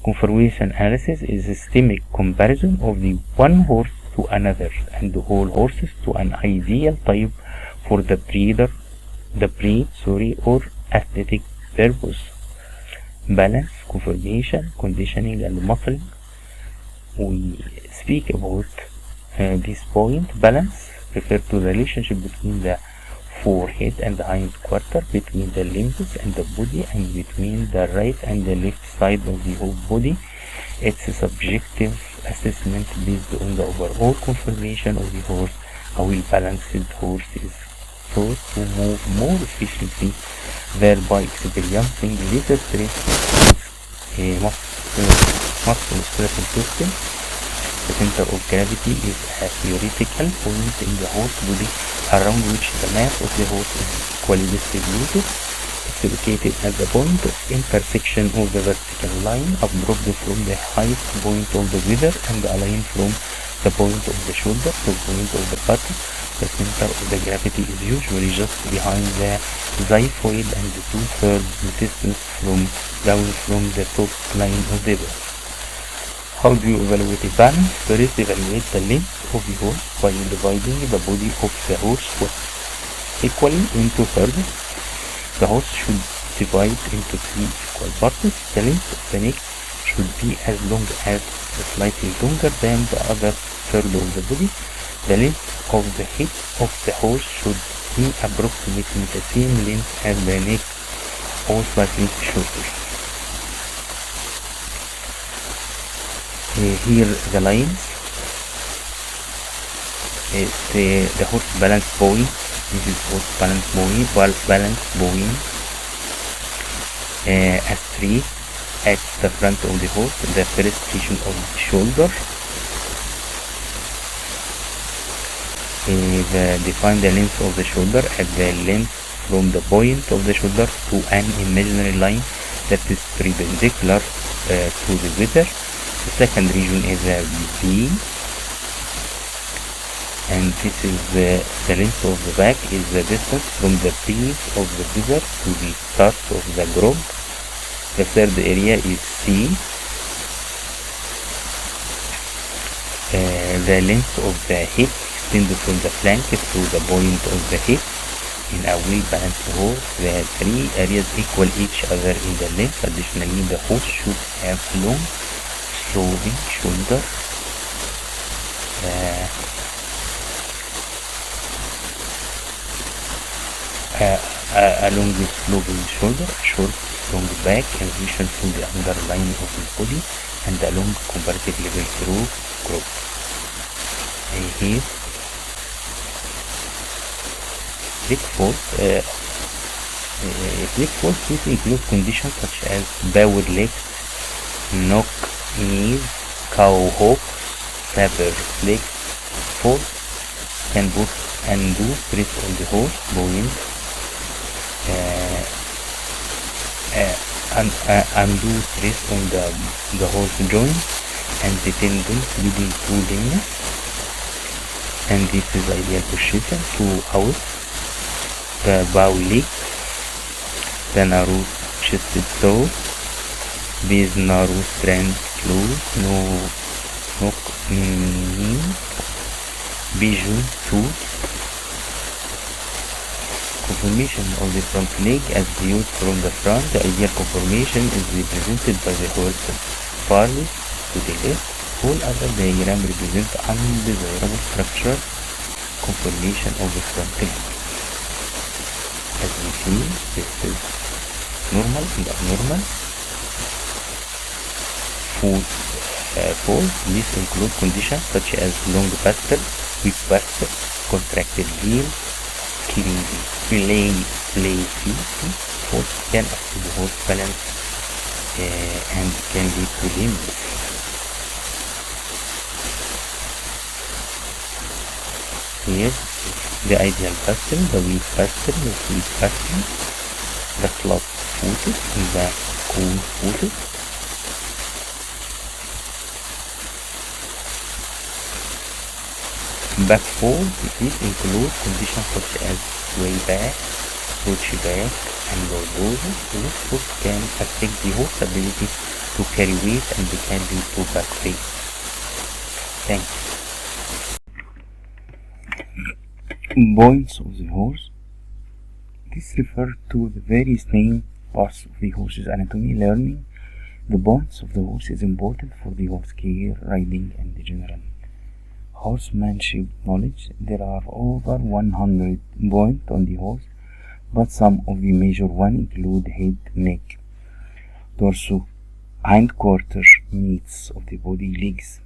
Speaker 1: Conformation analysis is a systemic comparison of the one horse to another and the whole horses to an ideal type for the breed or aesthetic purpose. Balance, conformation, conditioning, and muscling. We speak about this point. Balance refers to the relationship between the forehead and the hind quarter, between the limbs and the body, and between the right and the left side of the whole body. It's a subjective assessment based on the overall conformation of the horse. A well-balanced horse is thought to move more efficiently, thereby experiencing lesser stress in musculoskeletal system. The center of gravity is a theoretical point in the horse body around which the mass of the horse is equally distributed. It's located at the point of intersection of the vertical line absorbed from the highest point of the wither and aligned from the point of the shoulder to the point of the buttock. The center of the gravity is usually just behind the xiphoid and 2/3 distance down from the top line of the bird. How do you evaluate a balance? First, evaluate the length of the horse by dividing the body of the horse equally into thirds. The horse should divide into 3 equal parts. The length of the neck should be as long as or slightly longer than the other third of the body. The length of the head of the horse should be approximately the same length as the neck or slightly shorter. Here the lines. The horse balance point. This is horse balance point. A straight at the front of the horse, the first region of the shoulder. Define the length of the shoulder at the length from the point of the shoulder to an imaginary line that is perpendicular to the wither. The second region is a V, and this is the length of the back is the distance from the base of the wither to the start of the grove. The third area is C. The length of the hip extended from the flank to the point of the hip. In a well-balanced horse, the three areas equal each other in the length. Additionally, the horse should have a long sloping shoulder, a long sloping shoulder, short long back in relation to the underline of the body, and a long comparative level through growth. Here, flick force, this includes conditions such as bowed legs, knock knees, cow hook, saber flick force, can put undo stress on the horse, point, undo stress on the horse joint and the tendons leading to lameness. And this is ideal position to out the bow leg, the narrow chested toe, with narrow strand close, no knock knee, bijou tooth. Conformation of the front leg as viewed from the front. The ideal conformation is represented by the horse farthest to the left. All other diagrams represent undesirable structural conformation of the front leg. As we see, this is normal and abnormal. Foot falls. These include conditions such as long pastel, weak pastel, contracted heel, killing the play feet. Falls can affect the horse balance and can lead to lameness. Here, the ideal pastel, the weak pastel, the sweet pastel, the club footed and the cool footed. Back fold, these include conditions such as sway back, approach back, and lordosis. This foot can affect the horse's ability to carry weight and can lead to back pain. Thank you. Points of the horse. This refers to the various main parts of the horse's anatomy. Learning the points of the horse is important for the horse care, riding, and the general horsemanship knowledge. There are over 100 points on the horse, but some of the major ones include head, neck, torso, hindquarter, meats of the body, legs.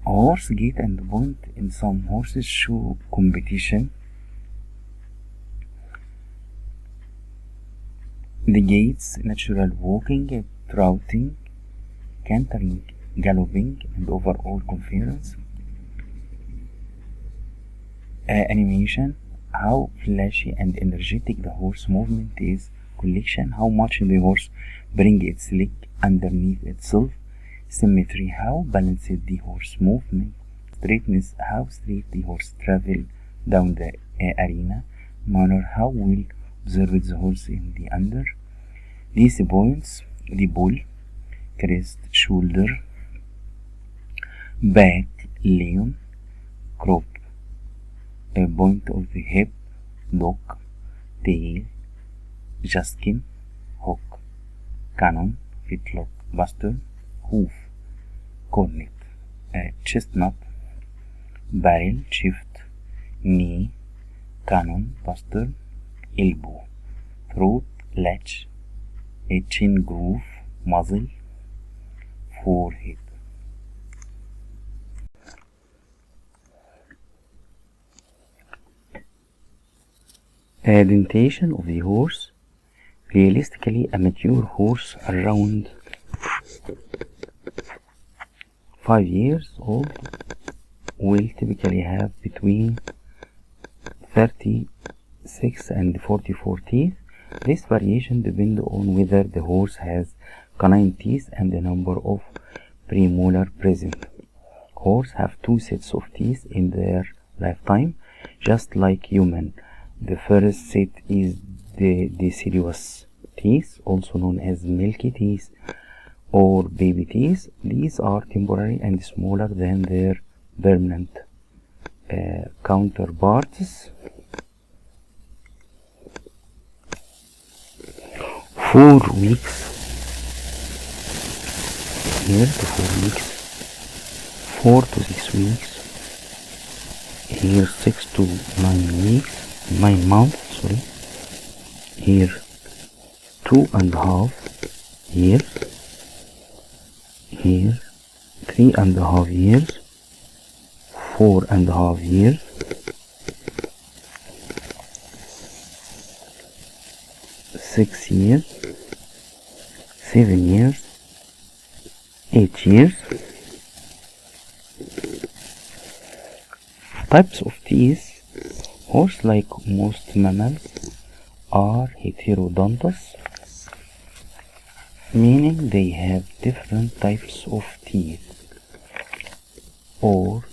Speaker 1: Horse gait and point in some horses show competition. The gaits: natural walking, trotting, cantering, galloping, and overall conference. Animation: how flashy and energetic the horse movement is. Collection: how much the horse brings its leg underneath itself. Symmetry: how balanced the horse movement. Straightness: how straight the horse travel down the arena. Manner: how well observed the horse in the under. These points: the bull, crest, shoulder, back, leon, crop, a point of the hip, dock, tail, jaskin, hook, cannon, fetlock, buster, hoof, cornet, chestnut, barrel, shift, knee, cannon, buster, elbow, throat, latch, a chin groove, muzzle, forehead. Dentation of the horse. Realistically, a mature horse around 5 years old will typically have between 36 and 44 teeth. This variation depends on whether the horse has canine teeth and the number of premolar present. Horses have two sets of teeth in their lifetime, just like human. The first set is the deciduous teeth, also known as milky teeth or baby teeth. These are temporary and smaller than their permanent counterparts. 4 weeks here to 4 weeks, 4 to 6 weeks, here 6 to 9 weeks, 9 months, sorry, here 2.5 years, here 3.5 years, 4.5 years, 6 years, 7 years, 8 years. Types of teeth. Horses, like most mammals, are heterodontous, meaning they have different types of teeth, or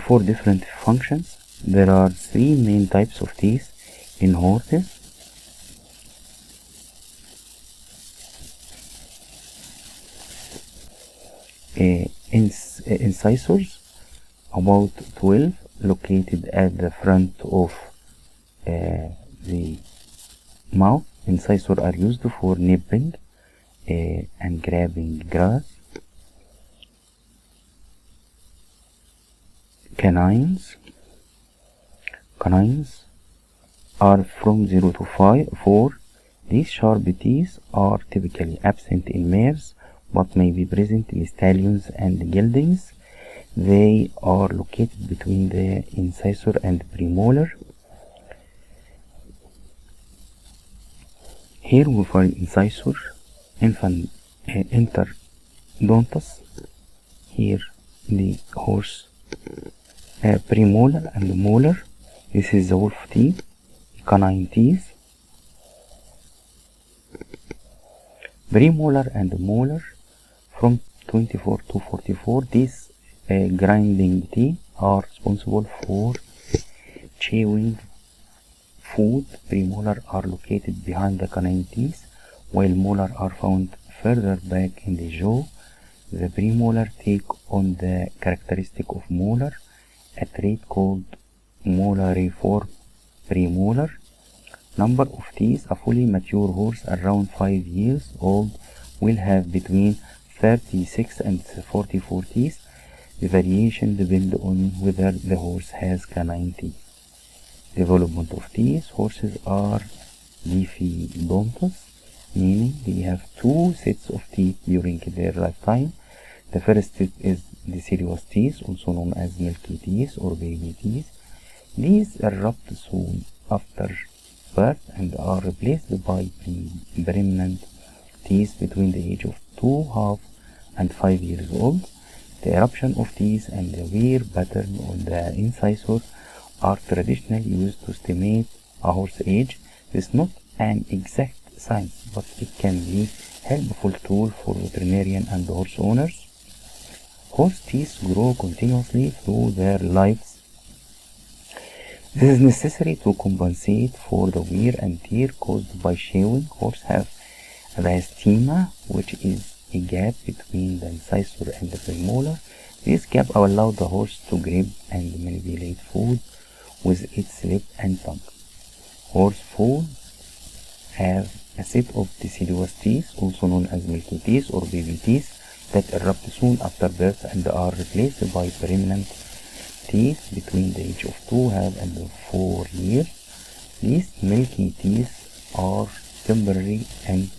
Speaker 1: for different functions. There are 3 main types of teeth in horses. Incisors, about 12, located at the front of the mouth. Incisors are used for nipping and grabbing grass. Canines are from 0 to 4. These sharp teeth are typically absent in mares, but may be present in stallions and geldings. They are located between the incisor and premolar. Here we find incisor, interdontus. Here the horse premolar and molar. This is the wolf teeth, canine teeth. Premolar and molar from 24 to 44. These grinding teeth are responsible for chewing food. Premolar are located behind the canine teeth, while molar are found further back in the jaw. The premolar take on the characteristic of molar, a trait called molariform premolar. Number of teeth. A fully mature horse around 5 years old will have between 36 and 44 teeth. The variation depends on whether the horse has canine teeth. Development of teeth. Horses are leafydontous, meaning they have 2 sets of teeth during their lifetime. The first set is deciduous teeth, also known as milky teeth or baby teeth. These erupt soon after birth and are replaced by permanent teeth between the age of 2.5 and 5 years old. The eruption of teeth and the wear pattern on the incisor are traditionally used to estimate a horse's age. This is not an exact science, but it can be a helpful tool for veterinarian and horse owners. Horse teeth grow continuously through their lives. This is necessary to compensate for the wear and tear caused by chewing. Horses have a diastema, which is a gap between the incisor and the premolar. This gap allows the horse to grab and manipulate food with its lip and tongue. Horse foal have a set of deciduous teeth, also known as milky teeth or baby teeth, that erupt soon after birth and are replaced by permanent teeth between the age of 2.5 and 4 years. These milky teeth are temporary and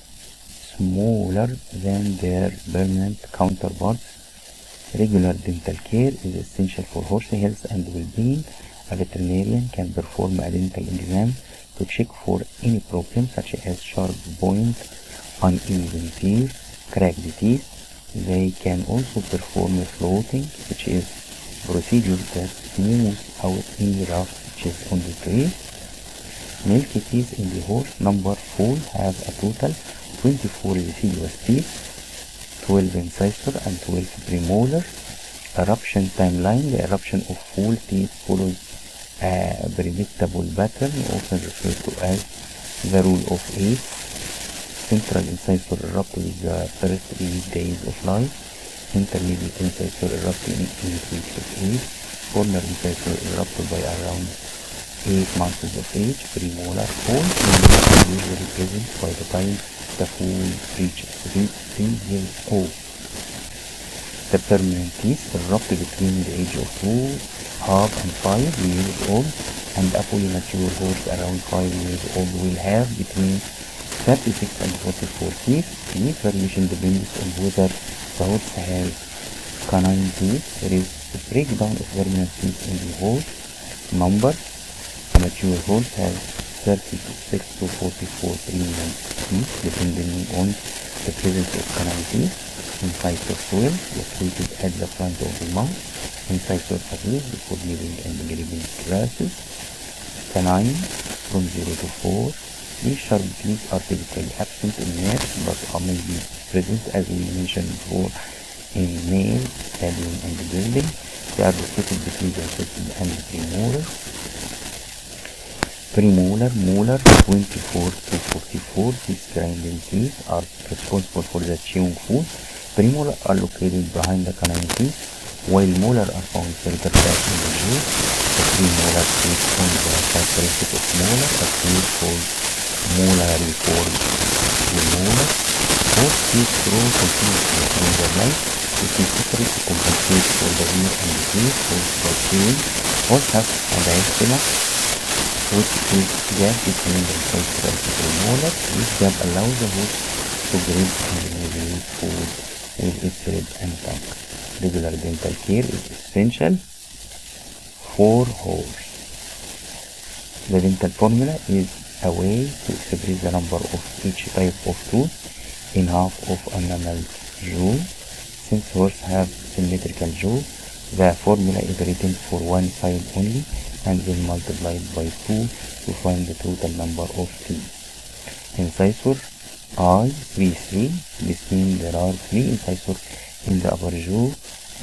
Speaker 1: smaller than their permanent counterparts. Regular dental care is essential for horse health and well-being. A veterinarian can perform a dental exam to check for any problem such as sharp points, uneven teeth, cracked teeth. They can also perform floating, which is procedure that smooths out any rough edges on the teeth. Milk teeth in the horse number 4 have a total 24 deciduous teeth, 12 incisor and 12 premolar. Eruption timeline. The eruption of full teeth follows a predictable pattern, often referred to as the rule of 8. Central incisor erupt with the first 3 days of life. Intermediate incisor erupt in week of age. Corner incisor erupt by around 8 months of age. Premolar bone is usually present by the time the foal reaches 3 years old. The permanent teeth erupt between the age of 2.5 and 5 years old, and a fully mature horse around 5 years old will have between 36 and 44 teeth. Teeth variation depends on whether the horse has canine teeth. There is a breakdown of permanent teeth in the horse number. A mature horse has 36 to 44 premium teeth, depending on the presence of canine teeth. Incisor 12, located at the front of the mouth. Incisor 13, for living and gripping grasses. Canine from 0 to 4. These sharp teeth are typically absent in males, but may be present, as we mentioned before, in male, stallion, and gelding. They are located between the second and the premolar. Premolar, molar 24 to 44. These grinding teeth are responsible for the chewing food. Premolar are located behind the canine teeth, while molar are found further back in the jaw. The premolar teeth on the characteristic of molar are teeth called molariform premolar. Both teeth grow continuously during their life. It is necessary to compensate for the wear and disease caused by chewing. Both have a diastema, which is gap between the incisor and the premolar. This gap allows the horse to grip and remove food with its rib and tongue. Regular dental care is essential for horse. The dental formula is a way to express the number of each type of tooth in half of an enamel jaw. Since horses have symmetrical jaw, the formula is written for one side only and then multiplied by 2 to find the total number of teeth. Incisor I 3 This means there are 3 incisors in the upper jaw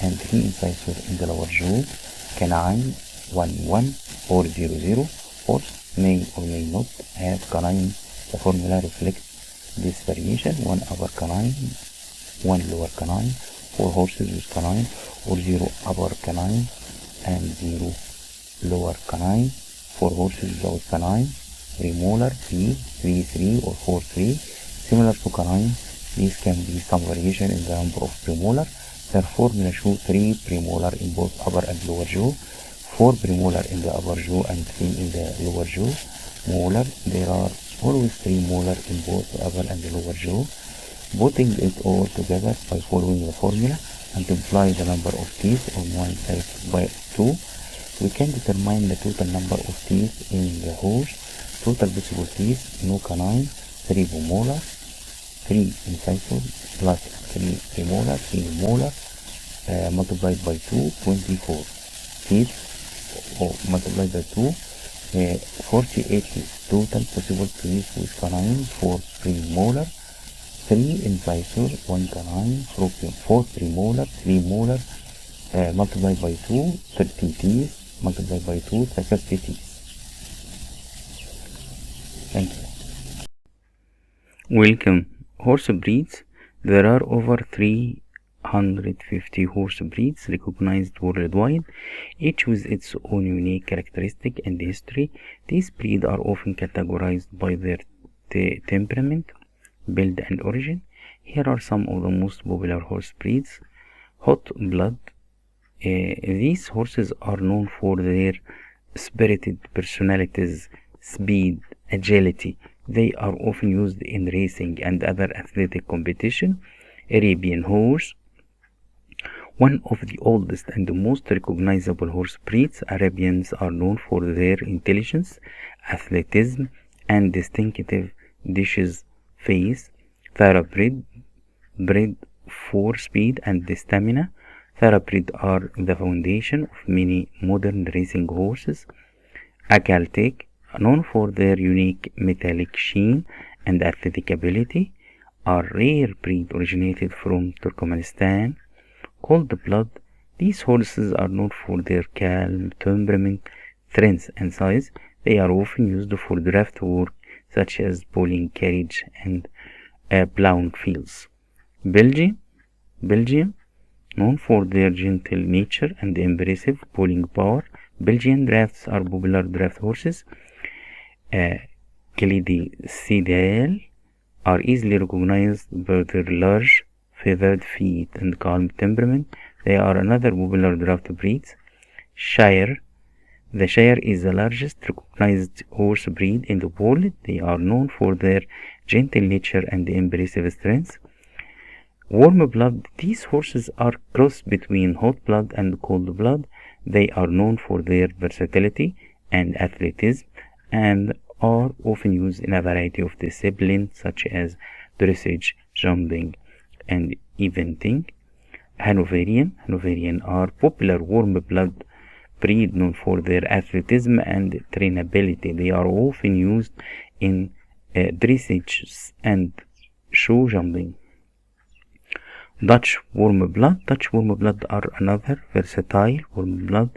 Speaker 1: and 3 incisors in the lower jaw. Canine 1 or 0. Horse may or may not have canine. The formula reflects this variation: 1 upper canine, 1 lower canine. For horses with canine, or 0 upper canine and 0 lower canine. For horses without canine, premolar 3 or 4 similar to canine. These can be some variation in the number of premolar. Their formula shows 3 premolar in both upper and lower jaw, 4 premolar in the upper jaw and 3 in the lower jaw. Molar, there are always 3 molar in both the upper and the lower jaw. Putting it all together by following the formula and multiply the number of teeth on one side by 2, we can determine the total number of teeth in the horse. Total possible teeth: no canine, 3 premolar, 3 incisors plus 3 premolar, 3 molar, multiplied by 2, 24 teeth, or multiplied by 2, 48 teeth. Total possible teeth with canine: 4 premolar, 3 incisors, 1 canine, 4 premolar, 3 molar, multiplied by 2, 30 teeth, multiplied by 2, 30 teeth. Thank you. Welcome. Horse breeds. There are over 350 horse breeds recognized worldwide, each with its own unique characteristic and history. These breeds are often categorized by their temperament, build, and origin. Here are some of the most popular horse breeds. Hot blood. These horses are known for their spirited personalities, speed, agility. They are often used in racing and other athletic competition. Arabian horse. One of the oldest and most recognizable horse breeds, Arabians are known for their intelligence, athleticism, and distinctive dishes face. Thoroughbred, bred for speed and stamina. Thoroughbred are the foundation of many modern racing horses. Akaltek, known for their unique metallic sheen and athletic ability, are rare breed originated from Turkmenistan. Cold blood, these horses are known for their calm temperament, strength, and size. They are often used for draft work such as pulling carriage and plowing fields. Belgium, known for their gentle nature and impressive pulling power. Belgian drafts are popular draft horses. Clydesdale are easily recognized by their large, feathered feet and calm temperament. They are another popular draft breed. Shire. The Shire is the largest recognized horse breed in the world. They are known for their gentle nature and impressive strength. Warm blood. These horses are cross between hot blood and cold blood. They are known for their versatility and athleticism and are often used in a variety of disciplines such as dressage, jumping, and eventing. Hanoverian are popular warm blood breed known for their athleticism and trainability. They are often used in dressage and show jumping. Dutch warm blood are another versatile warm blood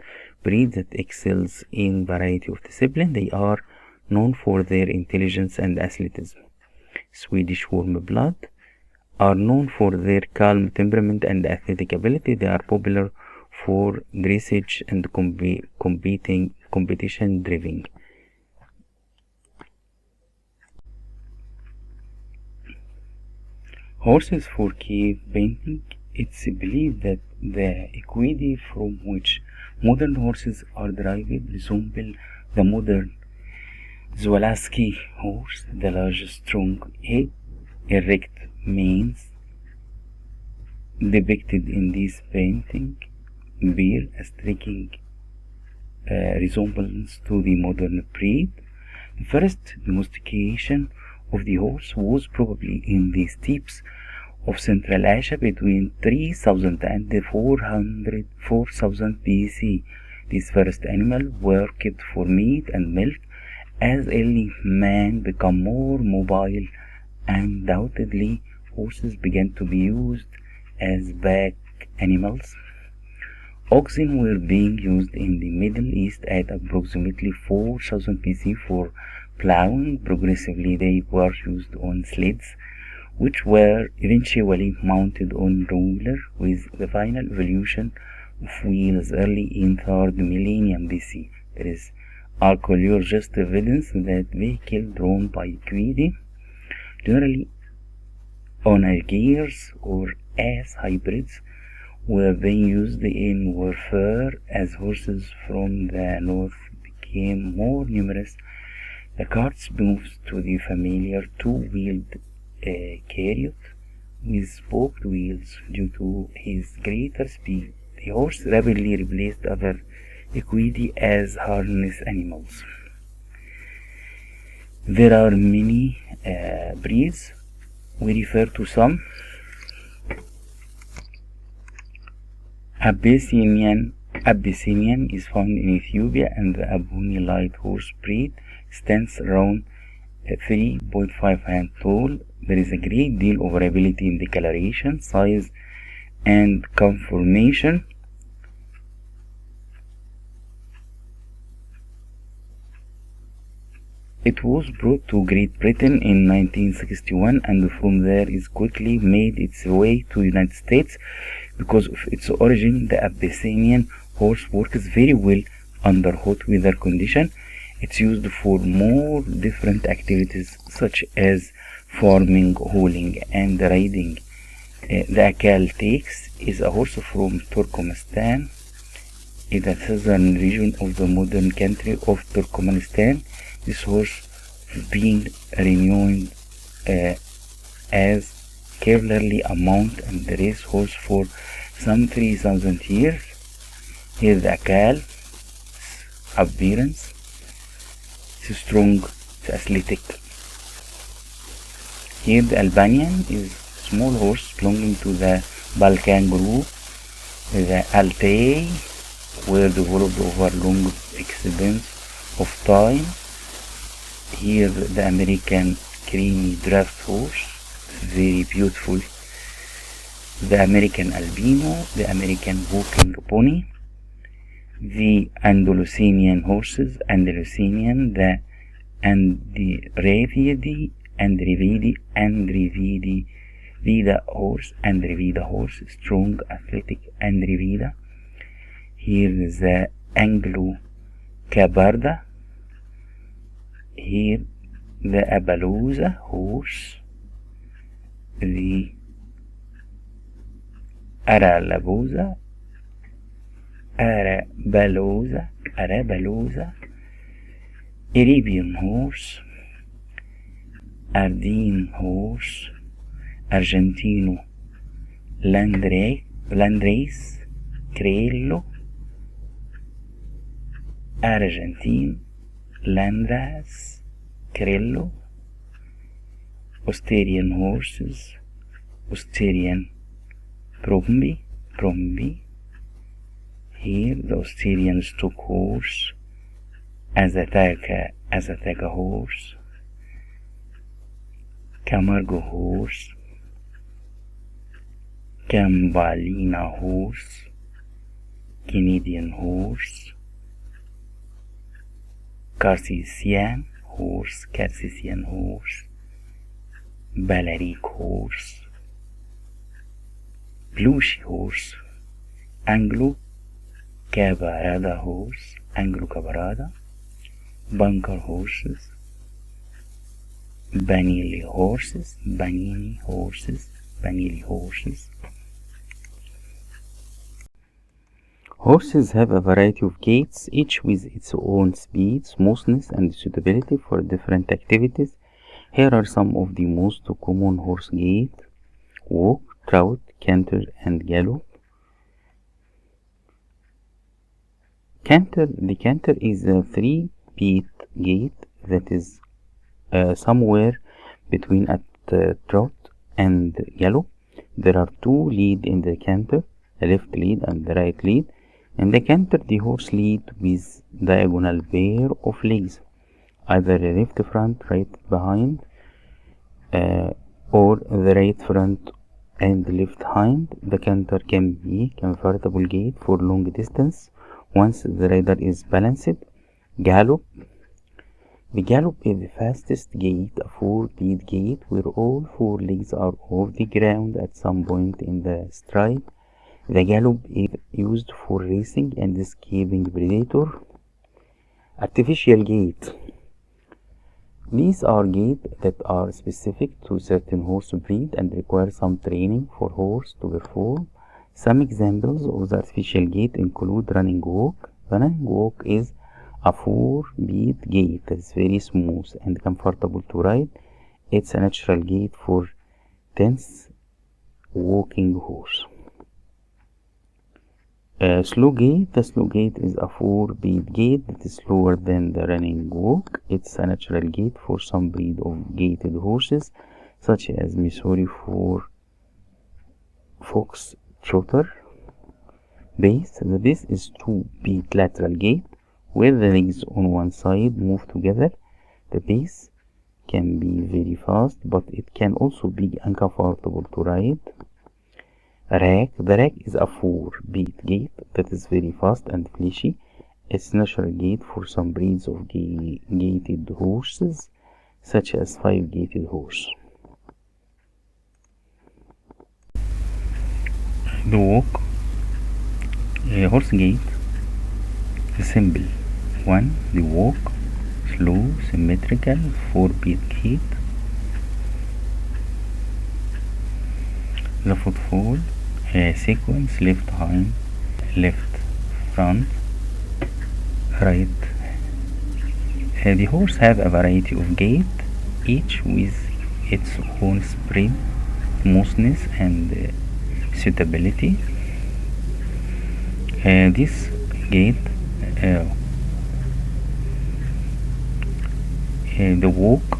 Speaker 1: breed that excels in variety of discipline. They are known for their intelligence and athleticism. Swedish warm blood are known for their calm temperament and athletic ability. They are popular for dressage and competition driving. Horses for cave painting. It's believed that the equidi from which modern horses are derived resemble the modern Zwalasky horse. The large, strong head, erect manes depicted in this painting bear a striking resemblance to the modern breed. The first domestication of the horse was probably in the steppes of Central Asia between 3000 and 4000 BC. These first animals were kept for meat and milk. As early man became more mobile, undoubtedly horses began to be used as pack animals. Oxen were being used in the Middle East at approximately 4000 BC for plowing. Progressively they were used on sleds, which were eventually mounted on rollers, with the final evolution of wheels early in 3rd millennium BC. There is archaeological evidence that vehicles drawn by equidi, generally on gears or as hybrids, were being used in warfare. As horses from the north became more numerous, the carts moved to the familiar two-wheeled chariot with spoked wheels. Due to his greater speed, the horse rapidly replaced other equidi as harness animals. There are many breeds. We refer to some. Abyssinian is found in Ethiopia, and the Abuni light horse breed stands around 3.5 hands tall. There is a great deal of variability in the coloration, size, and conformation. It was brought to Great Britain in 1961, and from there it quickly made its way to the United States. Because of its origin, the Abyssinian horse works very well under hot weather conditions. It's used for more different activities such as farming, hauling, and riding. The Akaltek is a horse from Turkmenistan, in the southern region of the modern country of Turkmenistan. This horse is being renowned as clearly a mount and race horse for some 3,000 years. Here the calf appearance, it's strong, it's athletic. Here the Albanian is small horse belonging to the Balkan group. The Altai were developed over long expanse of time. Here the American creamy draft horse, very beautiful. The American albino, the American walking pony, the Andalusian horses, Andalusian, the Andrevidi Vida horse, Andrevida horse, strong, athletic Andrevida. Here is the Anglo Cabarda. Here the Appaloosa horse, the Arabaloosa, Arabian horse, Ardeen horse, Argentino Landrace, Criollo, Argentine Landrace, Criollo, Australian horses, Australian Bromby. Here the Australian stock horse, Azataca horse, Camargo horse, Cambalina horse, Canadian horse, Carcesian horse, Balearic horse, Blushi horse, Anglo Cabarada horse, Bunker horses, Banili horses. Horses have a variety of gaits, each with its own speed, smoothness, and suitability for different activities. Here are some of the most common horse gait: walk, trot, canter, and gallop. The canter is a 3-beat gait that is somewhere between a trot and gallop. There are 2 leads in the canter, the left lead and the right lead. In the canter, the horse leads with diagonal pair of legs, either the left front, right behind, or the right front and left hind. The canter can be comfortable gait for long distance once the rider is balanced. Gallop. The gallop is the fastest gait, a 4-beat gait where all 4 legs are off the ground at some point in the stride. The gallop is used for racing and escaping predator. Artificial gait. These are gaits that are specific to certain horse breed and require some training for horse to perform. Some examples of the artificial gait include running walk. The running walk is a 4-beat gait that is very smooth and comfortable to ride. It's a natural gait for tense walking horse. Slow gait. The slow gait is a 4-beat gait that is slower than the running walk. It's a natural gait for some breed of gaited horses, such as Missouri Fox Trotter. Base. The base is 2-beat lateral gait, where the legs on one side move together. The base can be very fast, but it can also be uncomfortable to ride. Rack. The rack is a 4-beat gait that is very fast and fleshy. It's natural gait for some breeds of gaited horses, such as 5-gaited horse. The walk. Horse gait is simple. 1. The walk, slow, symmetrical, 4-beat gait. The footfall sequence: left hind, left front, right. The horse have a variety of gait, each with its own spread, smoothness, and suitability. This gate, uh, the walk,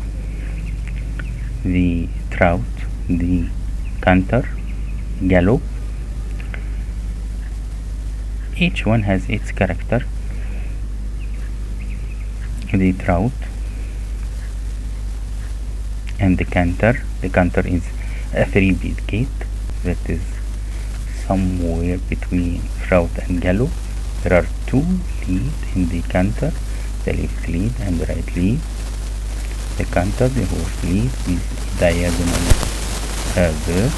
Speaker 1: the trout, the canter, gallop, each one has its character. The trout and the canter is a three-beat gate that is somewhere between trout and gallop. There are two leads in the canter, the left lead and the right lead. The canter, the horse lead, is diagonal there,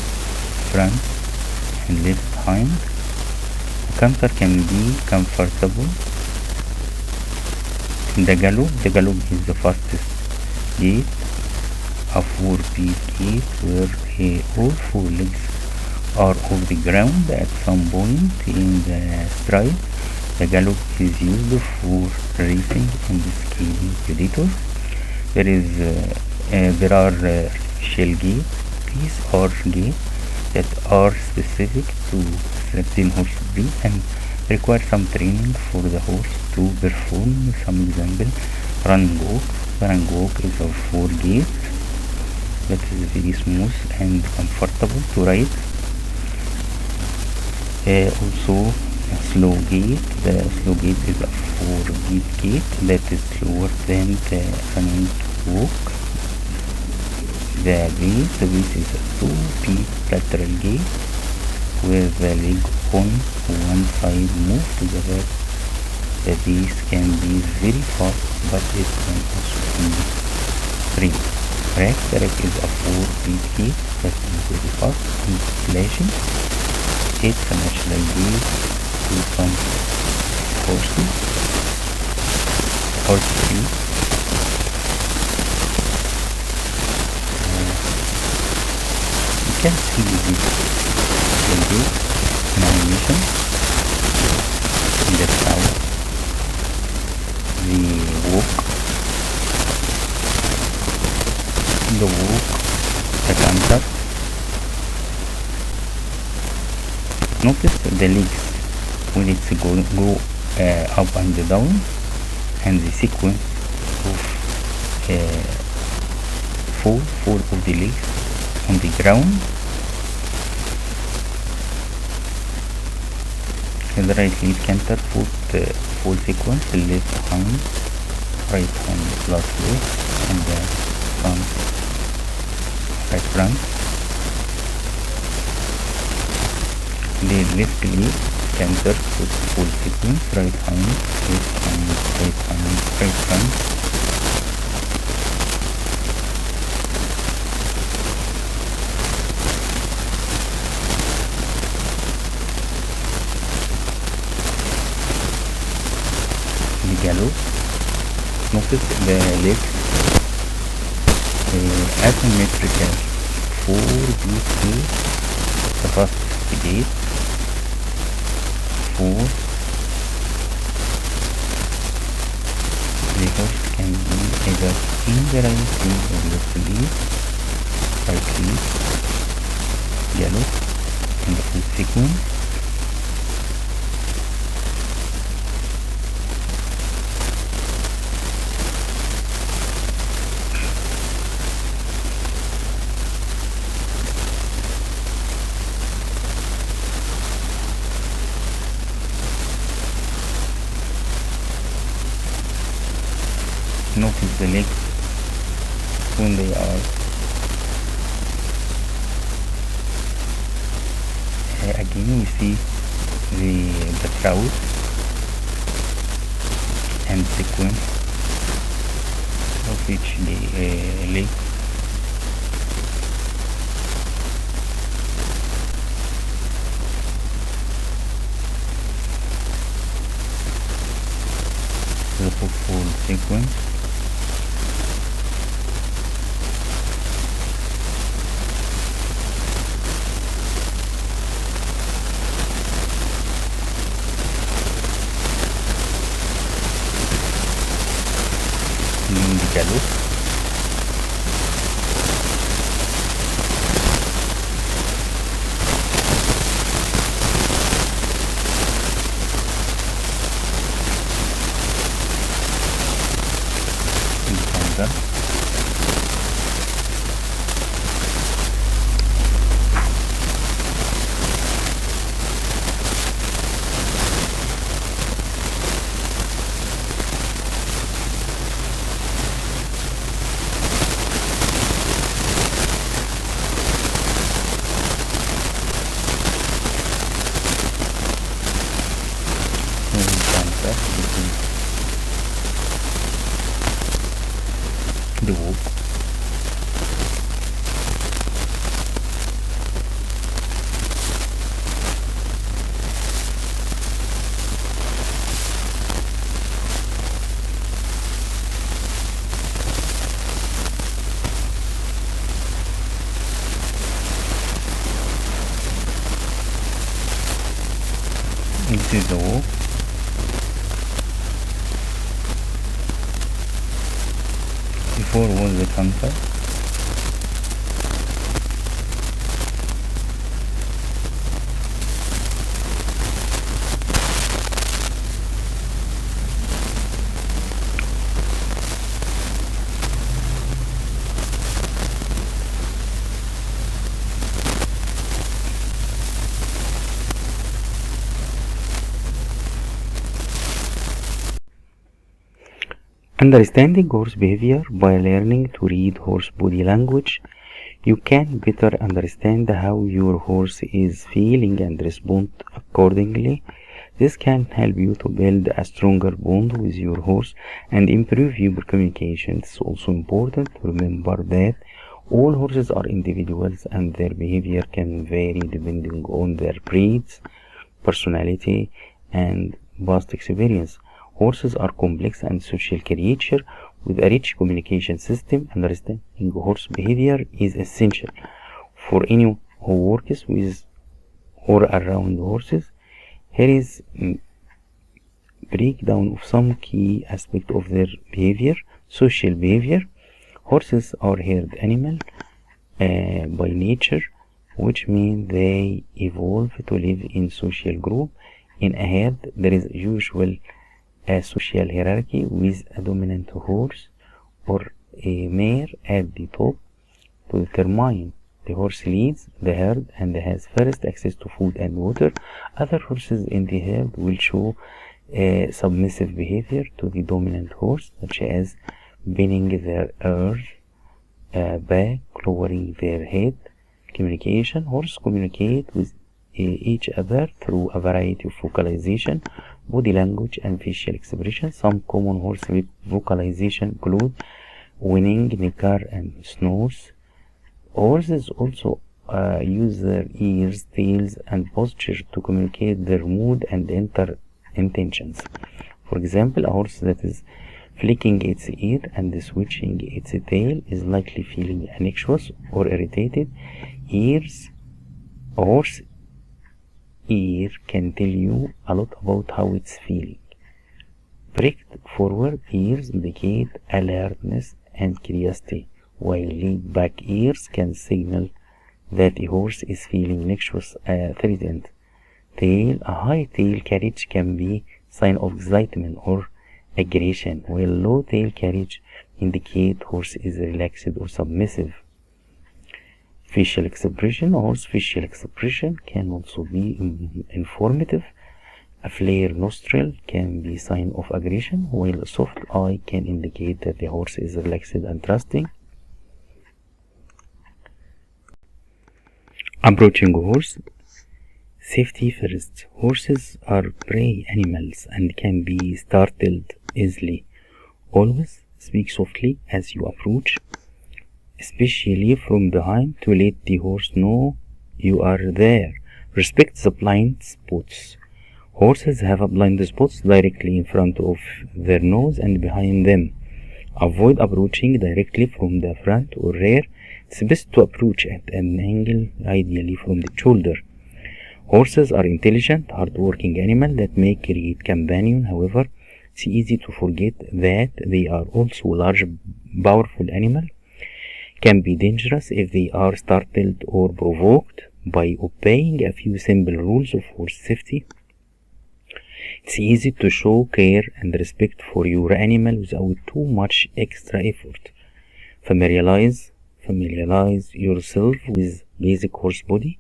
Speaker 1: front and left hind. The canter can be comfortable. The gallop is the fastest gait, a 4-beat gait where all four legs are off the ground at some point in the stride. The gallop is used for racing and escaping predators. There are shell gait, piece or gait that are specific to certain horse breed and require some training for the horse to perform. Some example, running walk. Running walk is a 4 gait that is very smooth and comfortable to ride. Also a slow gait. The slow gait is a 4-beat gait that is slower than the running walk. The pace is a 2-beat lateral gait where the leg on one side move to the back. The pace can be very fast, but it can also be free. Track is a 4-beat gait that is very fast and flashing. It's a natural gait to some horses. Horse breed. You can see this gait in animation. In the south, the walk, the canter. Notice the legs when it's go up and down, and the sequence of fall of the legs on the ground. The right lead canter full sequence, left hind, right hind plus left, and the front, right front. The left lead canter full sequence, right hind, left hind, right hind, right front. Gallop. Notice the legs asymmetrical 4-beat gait, the fastest gait, 4. The horse can be either in the right lead or left lead, right lead, gallop, in the full sequence. Notice the legs when they are again we see the trout and sequence of each leg. The full sequence. Gallop. cancer. The wolf. This is the wolf. Before was the cancer. Understanding horse behavior. By learning to read horse body language, you can better understand how your horse is feeling and respond accordingly. This can help you to build a stronger bond with your horse and improve your communication. It's also important to remember that all horses are individuals and their behavior can vary depending on their breeds, personality, and past experience. Horses are complex and social creatures with a rich communication system. Understanding horse behavior is essential for anyone who works with or around horses. Here is a breakdown of some key aspects of their behavior. Social behavior. Horses are herd animals by nature, which means they evolve to live in social group. In a herd, there is usually a social hierarchy with a dominant horse or a mare at the top to determine. The horse leads the herd and has first access to food and water. Other horses in the herd will show submissive behavior to the dominant horse, such as bending their ears back, lowering their head. Communication. Horses communicate with each other through a variety of vocalization, body language, and facial expression. Some common horse vocalization include whinnying, nicker, and snores. Horses also use their ears, tails, and posture to communicate their mood and intentions. For example, a horse that is flicking its ear and switching its tail is likely feeling anxious or irritated. A horse ear can tell you a lot about how it's feeling. Pricked forward ears indicate alertness and curiosity, while laid back ears can signal that a horse is feeling anxious, threatened. A high tail carriage can be sign of excitement or aggression, while low tail carriage indicate horse is relaxed or submissive. Facial expression. Horse facial expression can also be informative. A flare nostril can be sign of aggression, while a soft eye can indicate that the horse is relaxed and trusting. Approaching horse. Safety first. Horses are prey animals and can be startled easily. Always speak softly as you approach, especially from behind, to let the horse know you are there. Respect the blind spots. Horses have a blind spots directly in front of their nose and behind them. Avoid approaching directly from the front or rear. It's best to approach at an angle, ideally from the shoulder. Horses are intelligent, hard-working animals that may create companion. However, it's easy to forget that they are also large, powerful animals. Can be dangerous if they are startled or provoked. By obeying a few simple rules of horse safety, It's easy to show care and respect for your animal without too much extra effort. Familiarize yourself with basic horse body.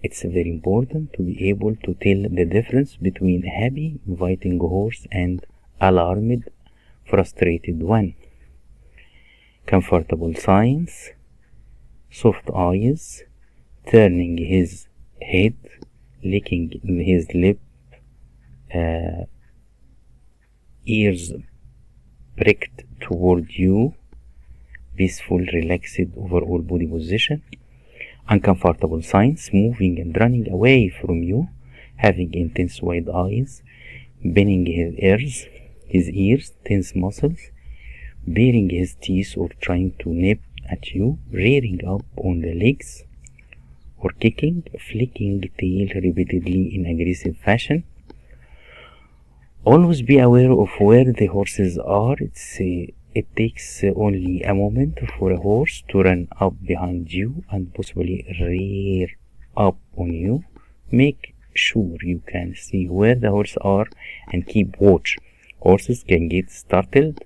Speaker 1: It's very important to be able to tell the difference between a happy, inviting horse and alarmed, frustrated one. Comfortable signs: soft eyes, turning his head, licking his lip, ears pricked toward you, peaceful, relaxed overall body position. Uncomfortable signs: moving and running away from you, having intense wide eyes, bending his ears, tense muscles, baring his teeth or trying to nip at you, rearing up on the legs or kicking, flicking tail repeatedly in aggressive fashion. Always be aware of where the horses are. It takes only a moment for a horse to run up behind you and possibly rear up on you. Make sure you can see where the horses are and keep watch. Horses can get startled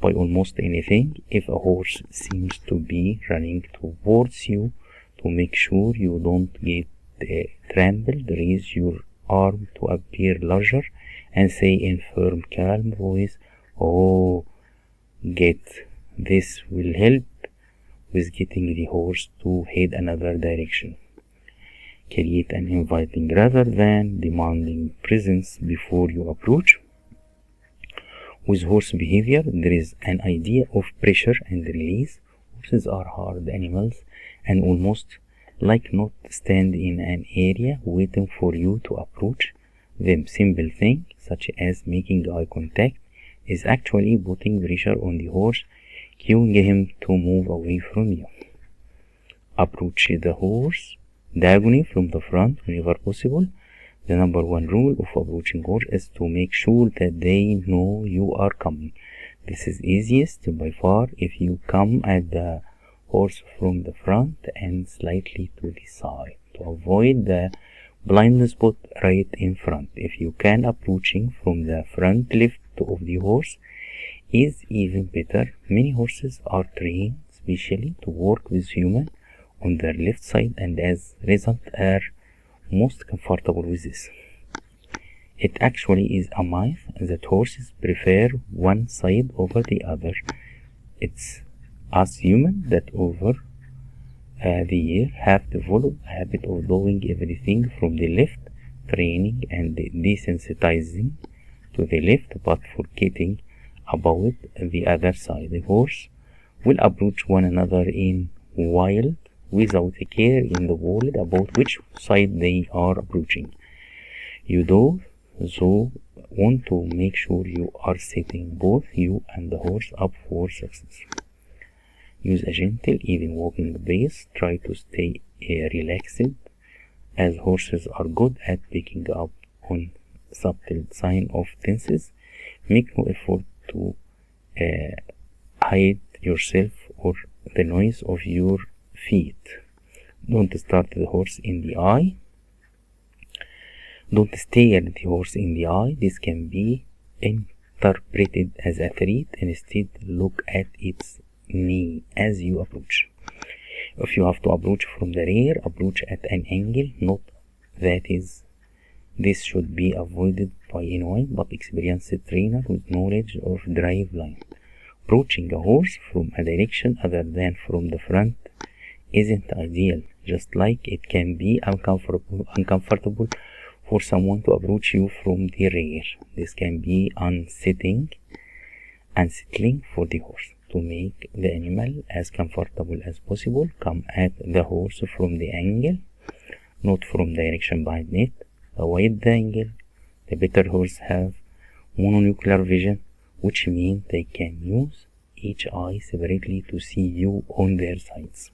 Speaker 1: by almost anything. If a horse seems to be running towards you, to make sure you don't get trampled, raise your arm to appear larger and say in firm, calm voice, "Oh, get." This will help with getting the horse to head another direction. Create an inviting rather than demanding presence before you approach. With horse behavior, there is an idea of pressure and release. Horses are hard animals and almost like not stand in an area waiting for you to approach them. Simple thing such as making eye contact is actually putting pressure on the horse, cueing him to move away from you. Approach the horse diagonally from the front whenever possible. The number one rule of approaching horse is to make sure that they know you are coming. This is easiest by far if you come at the horse from the front and slightly to the side to avoid the blind spot right in front. If you can, approaching from the front left of the horse is even better. Many horses are trained specially to work with humans on their left side and as a result are most comfortable with this. It actually is a myth that horses prefer one side over the other. It's us humans that over the year have developed a habit of doing everything from the left, training and desensitizing to the left, but forgetting about the other side. The horse will approach one another in wild without a care in the world about which side they are approaching. You do so want to make sure you are setting both you and the horse up for success. Use a gentle, even walking pace. Try to stay relaxed, as horses are good at picking up on subtle signs of tenseness. Make no effort to hide yourself or the noise of your feet. Don't start the horse in the eye. Don't stare at the horse in the eye. This can be interpreted as a threat. Instead, look at its knee as you approach. If you have to approach from the rear, approach at an angle. Note that this should be avoided by anyone but experienced trainer with knowledge of drive line. Approaching a horse from a direction other than from the front isn't ideal, just like it can be uncomfortable for someone to approach you from the rear. This can be unsettling for the horse. To make the animal as comfortable as possible, come at the horse from the angle, not from direction behind it. The wider the angle, the better horses have mononuclear vision, which means they can use each eye separately to see you on their sides.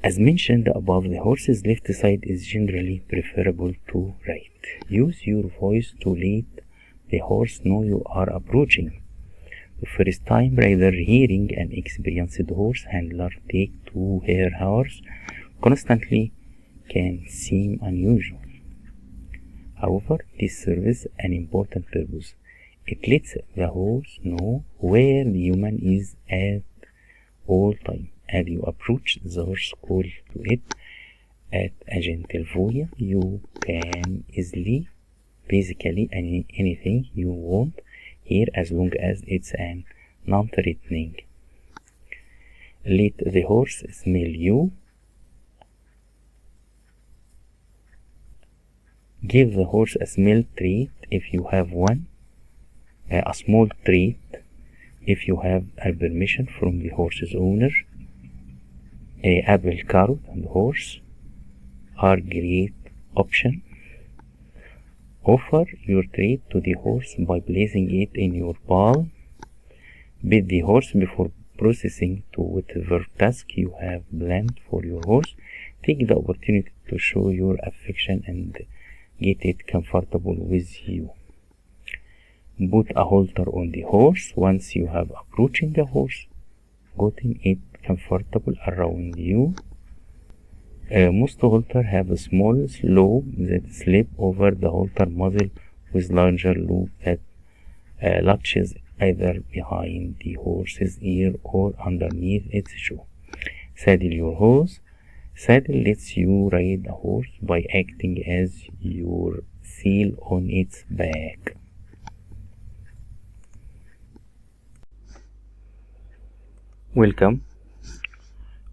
Speaker 1: As mentioned above, the horse's left side is generally preferable to right. Use your voice to let the horse know you are approaching. The first time rider hearing an experienced horse handler take to her horse constantly can seem unusual. However, this serves an important purpose. It lets the horse know where the human is at all time. As you approach, the horse call to it at a gentle voice. You can easily, basically anything you want here, as long as it's an non-threatening. Let the horse smell you. Give the horse a smell treat if you have one, a small treat if you have a permission from the horse's owner. Apple, carrot, and horse are great option. Offer your treat to the horse by placing it in your palm. Beat the horse before processing to whatever task you have planned for your horse. Take the opportunity to show your affection and get it comfortable with you. Put a halter on the horse once you have approaching the horse, getting it comfortable around you. Most halters have a small slope that slip over the halter muzzle with larger loop that latches either behind the horse's ear or underneath its jaw. Saddle your horse. Saddle lets you ride a horse by acting as your seal on its back. Welcome.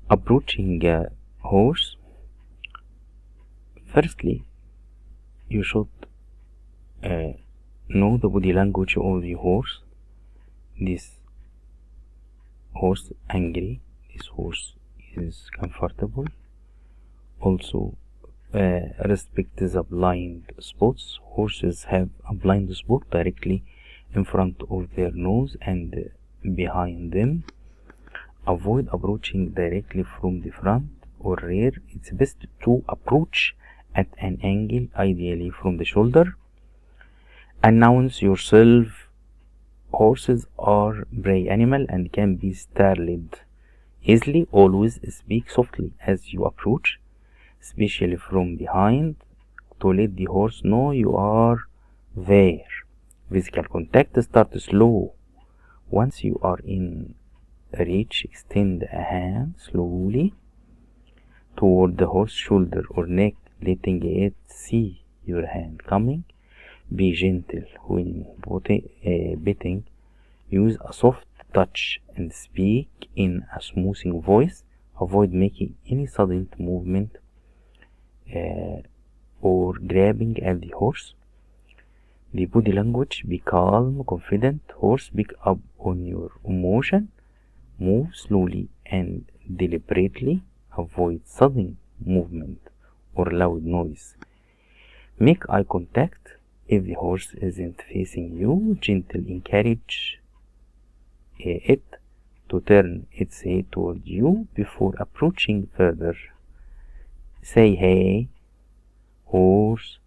Speaker 1: Approaching a horse. Firstly, you should know the body language of the horse. This horse angry, this horse is comfortable. Also, respect the blind spots. Horses have a blind spot directly in front of their nose and behind them. Avoid approaching directly from the front or rear. It's best to approach at an angle, ideally from the shoulder. Announce yourself. Horses are prey animal and can be startled easily. Always speak softly as you approach, especially from behind, to let the horse know you are there. Physical contact starts slow. Once you are in reach, extend a hand slowly toward the horse's shoulder or neck, letting it see your hand coming. Be gentle when petting. Use a soft touch and speak in a smoothing voice. Avoid making any sudden movement or grabbing at the horse. The body language: be calm, confident. Horse, pick up on your emotion. Move slowly and deliberately. Avoid sudden movement or loud noise. Make eye contact. If the horse isn't facing you, gently encourage it to turn its head toward you before approaching further. Say hey, horse.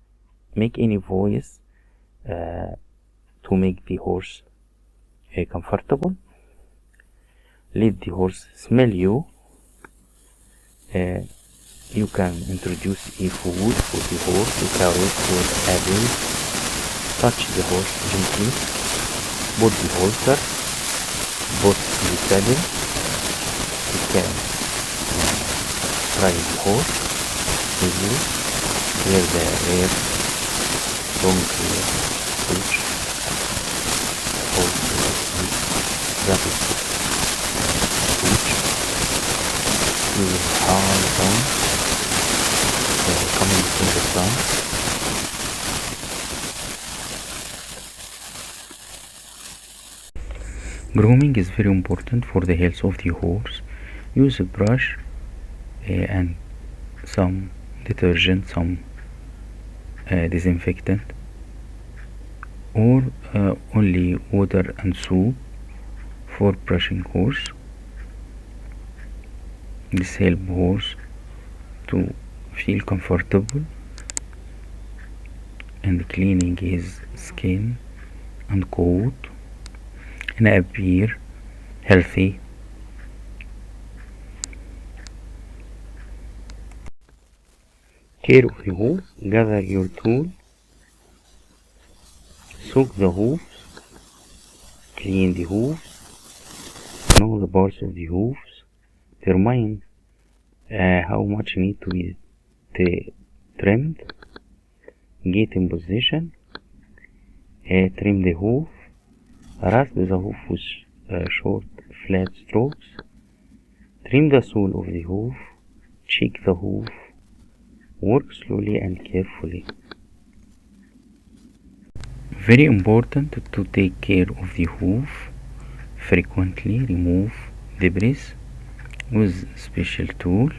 Speaker 1: Make any voice to make the horse comfortable. Let the horse smell you. You can introduce a food for the horse, carrot or apple. Touch the horse gently. Put the halter. Put the saddle. You can try the horse with you. Wear the rear long switch. Also rapid switch. Use hard on coming from the front. Grooming is very important for the health of the horse. Use a brush and some detergent, some disinfectant, or only water and soap for brushing horse. This helps horse to feel comfortable and cleaning his skin and coat and appear healthy. Care of the horse. Gather your tool soak the hoofs, clean the hoofs, know the parts of the hoofs, determine how much need to be trimmed, get in position, trim the hoof, rasp the hoof with short flat strokes, trim the sole of the hoof, check the hoof, work slowly and carefully. Very important to take care of the hoof. Frequently remove debris with special tool.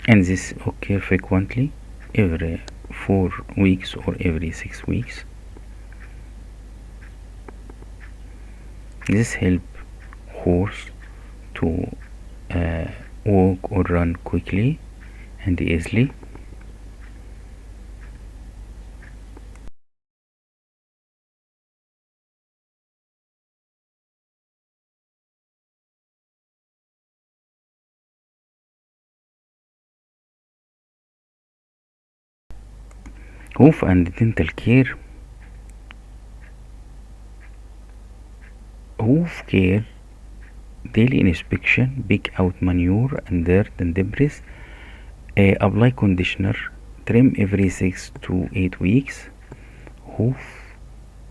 Speaker 1: And this occur frequently every 4 weeks or every 6 weeks. This help horse to walk or run quickly and easily. Hoof and dental care. Hoof care, daily inspection, pick out manure and dirt and debris, apply conditioner, trim every 6 to 8 weeks. Hoof,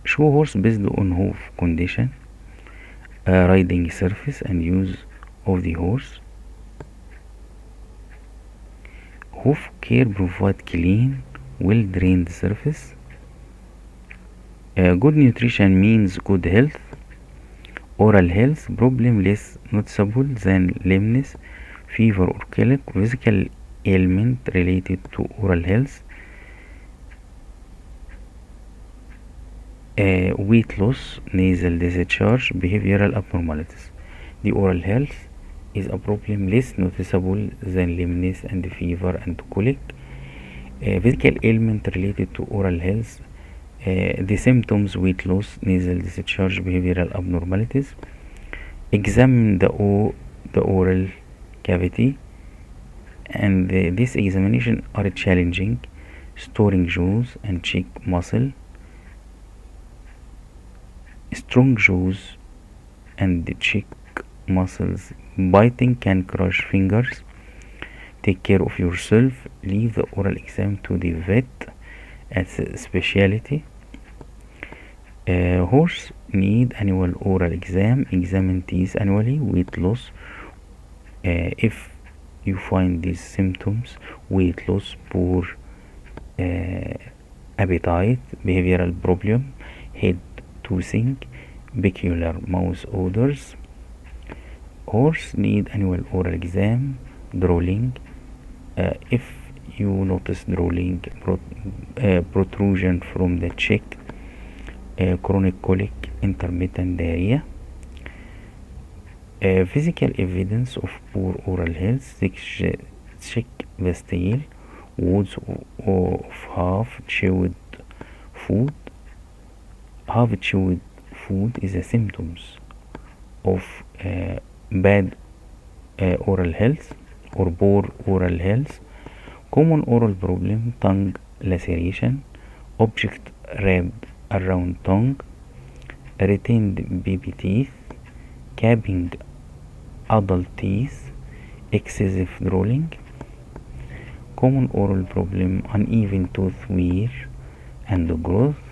Speaker 1: show horse based on hoof condition, riding surface and use of the horse. Hoof care provide clean, well drained surface. Good nutrition means good health. Oral health, problem less noticeable than lameness, fever or colic. Physical ailment related to oral health, weight loss, nasal discharge, behavioral abnormalities. The oral health is a problem less noticeable than lameness and fever and colic. Physical ailment related to oral health, the symptoms: weight loss, nasal discharge, behavioral abnormalities. Examine the oral cavity, and this examination are challenging. Storing jaws and cheek muscle. Strong jaws and the cheek muscles. Biting can crush fingers. Take care of yourself. Leave the oral exam to the vet as a specialty. Horse need annual oral exam. Examine teeth annually. Weight loss, if you find these symptoms: weight loss, poor appetite, behavioral problem, head toothing, peculiar mouth odors. Horse need annual oral exam. Drooling, if you notice drooling, protrusion from the cheek, chronic colic, intermittent diarrhea. Physical evidence of poor oral health: check the stale, words of half chewed food. Half chewed food is a symptoms of bad oral health or poor oral health. Common oral problem: tongue laceration, object wrapped around tongue, retained baby teeth, capping adult teeth, excessive drooling. Common oral problem: uneven tooth wear and growth,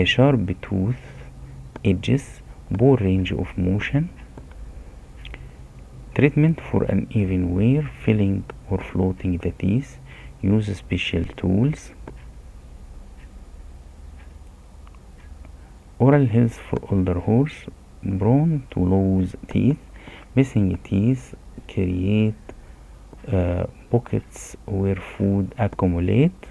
Speaker 1: sharp tooth edges, poor range of motion. Treatment for uneven wear: filling or floating the teeth, use special tools. Oral health for older horse: prone to lose teeth, missing teeth create pockets where food accumulate.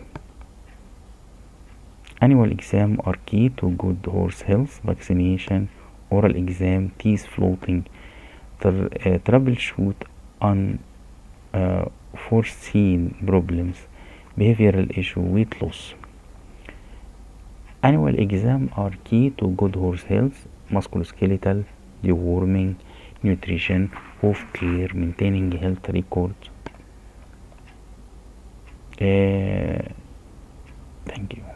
Speaker 1: Annual exam are key to good horse health. Vaccination, oral exam, teeth floating, troubleshoot unforeseen problems, behavioral issue, weight loss. Annual exam are key to good horse health. Musculoskeletal, deworming, nutrition, hoof care, maintaining health records. uh, thank you.